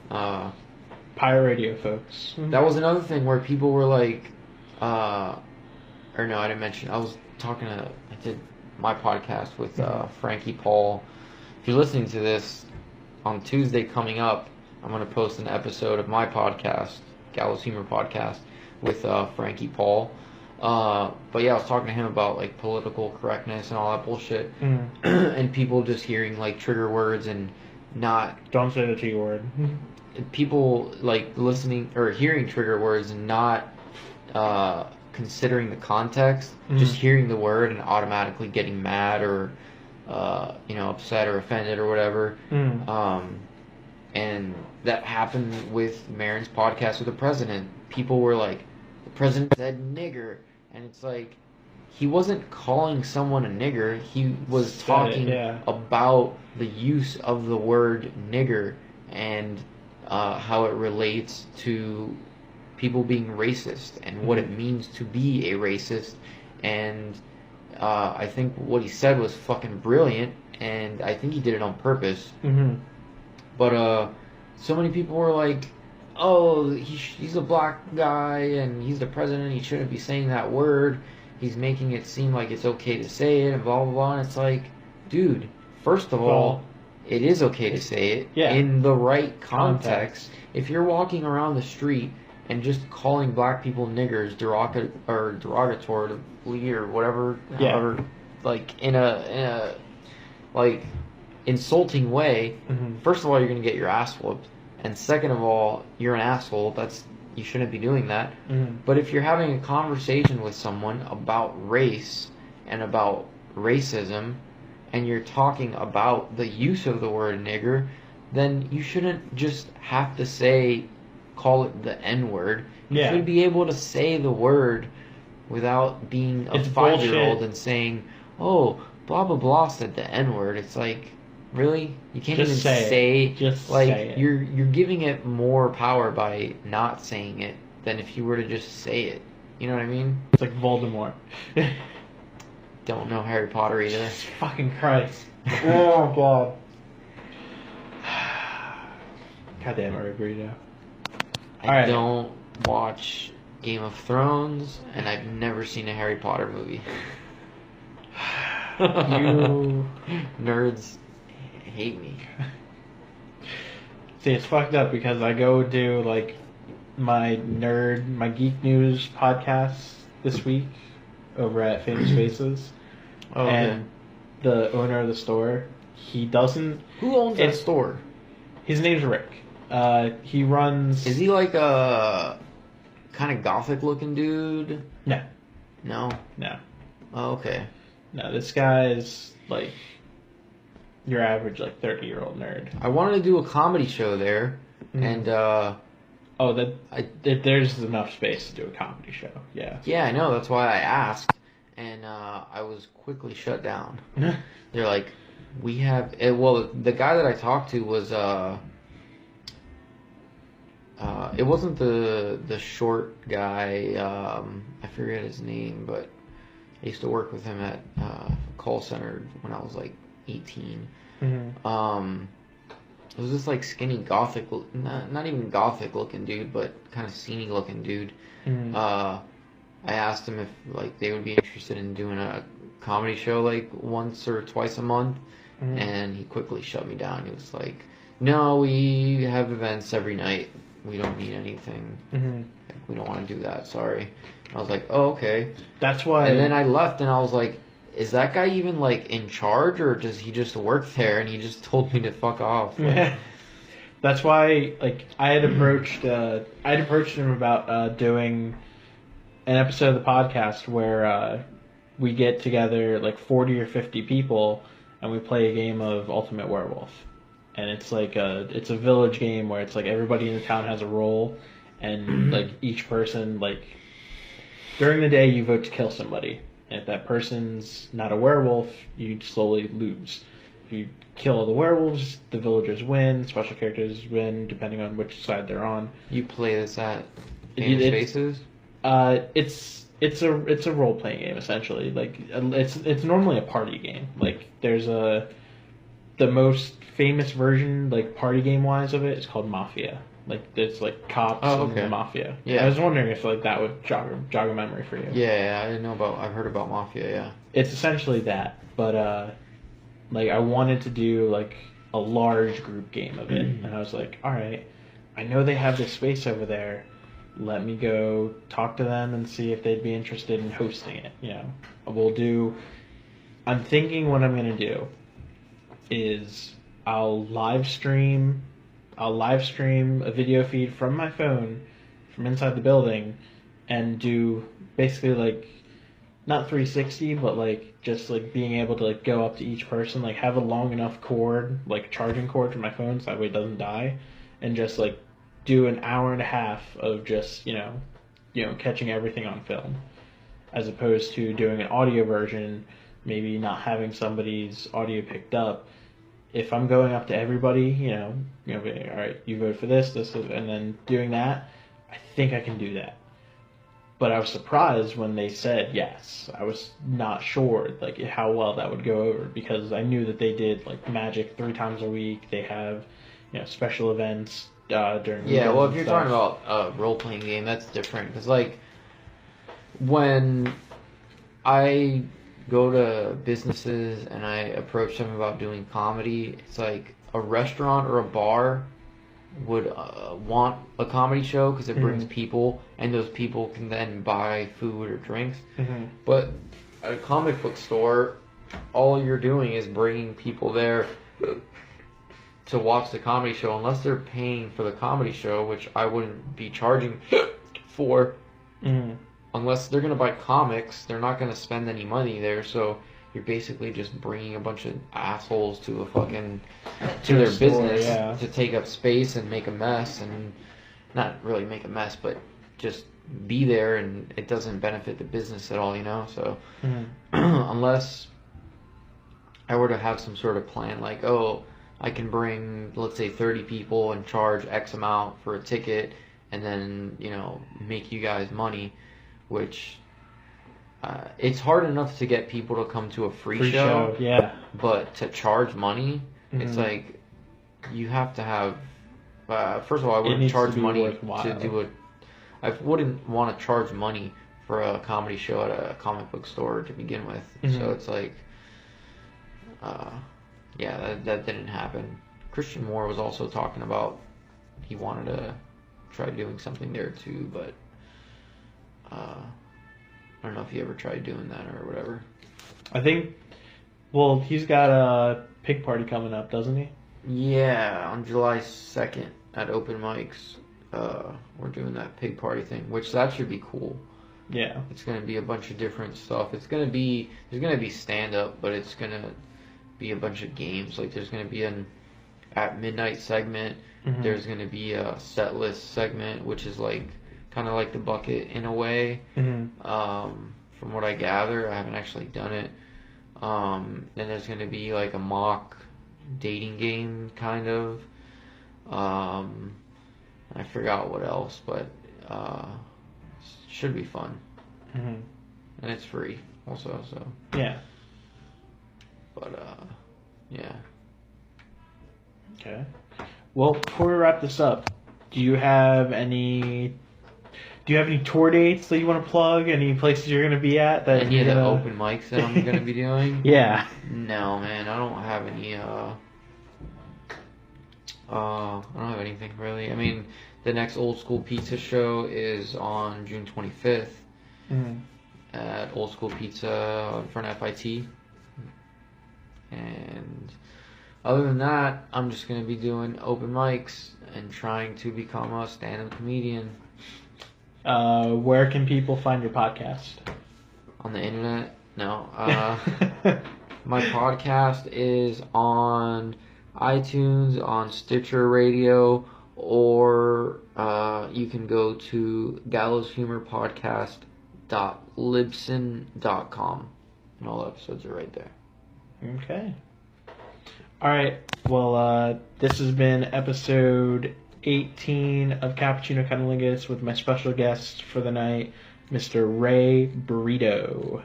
Pirate radio, folks. That was another thing where people were like, or no, I didn't mention. I did my podcast with Frankie Paul. If you're listening to this on Tuesday coming up, I'm gonna post an episode of my podcast, Gallows Humor Podcast, with Frankie Paul. But yeah, I was talking to him about like political correctness and all that bullshit, and people just hearing like trigger words and not... Don't say the T word. People like listening or hearing trigger words and not considering the context, just hearing the word and automatically getting mad or upset or offended or whatever. And that happened with Maron's podcast with the president. People were like, the president said nigger. And it's like, he wasn't calling someone a nigger. He was talking about the use of the word nigger and how it relates to people being racist and what it means to be a racist. And I think what he said was fucking brilliant. And I think he did it on purpose. But so many people were like, oh, he's a black guy and he's the president, he shouldn't be saying that word. He's making it seem like it's okay to say it and blah, blah, blah. And it's like, dude, first of all, it is okay to say it in the right context. If you're walking around the street and just calling black people niggers derogatorily or whatever, however, like in a like insulting way, first of all, you're gonna get your ass whooped, and second of all, you're an asshole. You shouldn't be doing that. But if you're having a conversation with someone about race and about racism, and you're talking about the use of the word nigger, then you shouldn't just have to call it the N-word. You should be able to say the word without being a 5-year-old and saying, oh, blah, blah, blah said the N-word. It's like, really? You can't just say it. You're giving it more power by not saying it than if you were to just say it. You know what I mean? It's like Voldemort. Don't know Harry Potter either. Jesus fucking Christ. Oh, God. God damn it, Brito. I don't watch Game of Thrones, and I've never seen a Harry Potter movie. You nerds hate me. See, it's fucked up because I go do like my geek news podcast this week over at Famous Faces. Oh, and the owner of the store, he doesn't... Who owns that store? His name's Rick. He runs... Is he like a kind of gothic looking dude? No. No? No. Oh, okay. No, this guy is like your average like 30-year-old nerd. I wanted to do a comedy show there, and there's enough space to do a comedy show. Yeah. Yeah, I know. That's why I asked, and I was quickly shut down. They're like, we have... the guy that I talked to was... it wasn't the short guy, I forget his name, but I used to work with him at a call center when I was like 18. It was this like skinny gothic, not even gothic looking dude, but kind of sceney looking dude. I asked him if like they would be interested in doing a comedy show like once or twice a month, and he quickly shut me down. He was like, no, we have events every night. We don't need anything. We don't want to do that. Sorry. I was like, oh, okay. That's why. And then I left, and I was like, is that guy even like in charge, or does he just work there and he just told me to fuck off? Like, that's why, like, I had approached him about doing an episode of the podcast where we get together like 40 or 50 people and we play a game of Ultimate Werewolf. And it's like it's a village game where it's like everybody in the town has a role, and like each person, like, during the day you vote to kill somebody. And if that person's not a werewolf, you slowly lose. If you kill all the werewolves, the villagers win, special characters win, depending on which side they're on. You play this at Famous Spaces? It's a role playing game essentially. Like, it's normally a party game. Like, there's the most famous version, like, party game wise of it is called Mafia. Like, there's like cops and the Mafia. Yeah. I was wondering if like that would jog a memory for you. Yeah, I didn't know about. I've heard about Mafia. Yeah. It's essentially that, but like, I wanted to do like a large group game of it, and I was like, all right, I know they have this space over there. Let me go talk to them and see if they'd be interested in hosting it. You know, I'm thinking what I'm gonna do is I'll live stream a video feed from my phone from inside the building and do basically like not 360, but like just like being able to like go up to each person, like have a long enough cord, like charging cord for my phone so that way it doesn't die, and just like do an hour and a half of just, you know, catching everything on film, as opposed to doing an audio version, maybe not having somebody's audio picked up. If I'm going up to everybody, you know, all right, you vote for this, and then doing that, I think I can do that. But I was surprised when they said yes. I was not sure like how well that would go over, because I knew that they did like Magic 3 times a week. They have, you know, special events during. Yeah, well, if you're talking about a role playing game, that's different. Because like when I go to businesses and I approach them about doing comedy, it's like a restaurant or a bar would want a comedy show because it brings people, and those people can then buy food or drinks. But at a comic book store, all you're doing is bringing people there to watch the comedy show, unless they're paying for the comedy show, which I wouldn't be charging for. Unless they're going to buy comics, they're not going to spend any money there, so you're basically just bringing a bunch of assholes to their store, business to take up space and make a mess, and not really make a mess, but just be there, and it doesn't benefit the business at all, you know? So unless I were to have some sort of plan, like, oh, I can bring, let's say, 30 people and charge X amount for a ticket, and then, you know, make you guys money, which it's hard enough to get people to come to a free show, yeah. But to charge money, it's like you have to have. First of all, I wouldn't charge money to do it. I wouldn't want to charge money for a comedy show at a comic book store to begin with. So it's like, yeah, that didn't happen. Christian Moore was also talking about he wanted to try doing something there too, but I don't know if he ever tried doing that or whatever. I think, well, he's got a pig party coming up, doesn't he? Yeah, on July 2nd at Open Mics, we're doing that pig party thing, which that should be cool. Yeah. It's going to be a bunch of different stuff. There's going to be stand-up, but it's going to be a bunch of games. Like, there's going to be an at midnight segment. There's going to be a set list segment, which is like kind of like the bucket in a way. From what I gather, I haven't actually done it. Then there's going to be like a mock dating game, kind of. I forgot what else, but should be fun. And it's free also, so. Yeah. But, yeah. Okay. Well, before we wrap this up, do you have any tour dates that you want to plug? Any places you're going to be at? Any of the open mics that I'm going to be doing? Yeah. No, man, I don't have any, I don't have anything really. I mean, the next Old School Pizza show is on June 25th. at Old School Pizza in front of FIT. And other than that, I'm just going to be doing open mics and trying to become a stand-up comedian. Where can people find your podcast? On the internet? No. My podcast is on iTunes, on Stitcher Radio, or you can go to Gallows Humor Podcast.libsyn.com. And all the episodes are right there. Okay. Alright, well, this has been episode 18 of Cappuccino Cunnilingus with my special guest for the night, Mr. Ray Brito.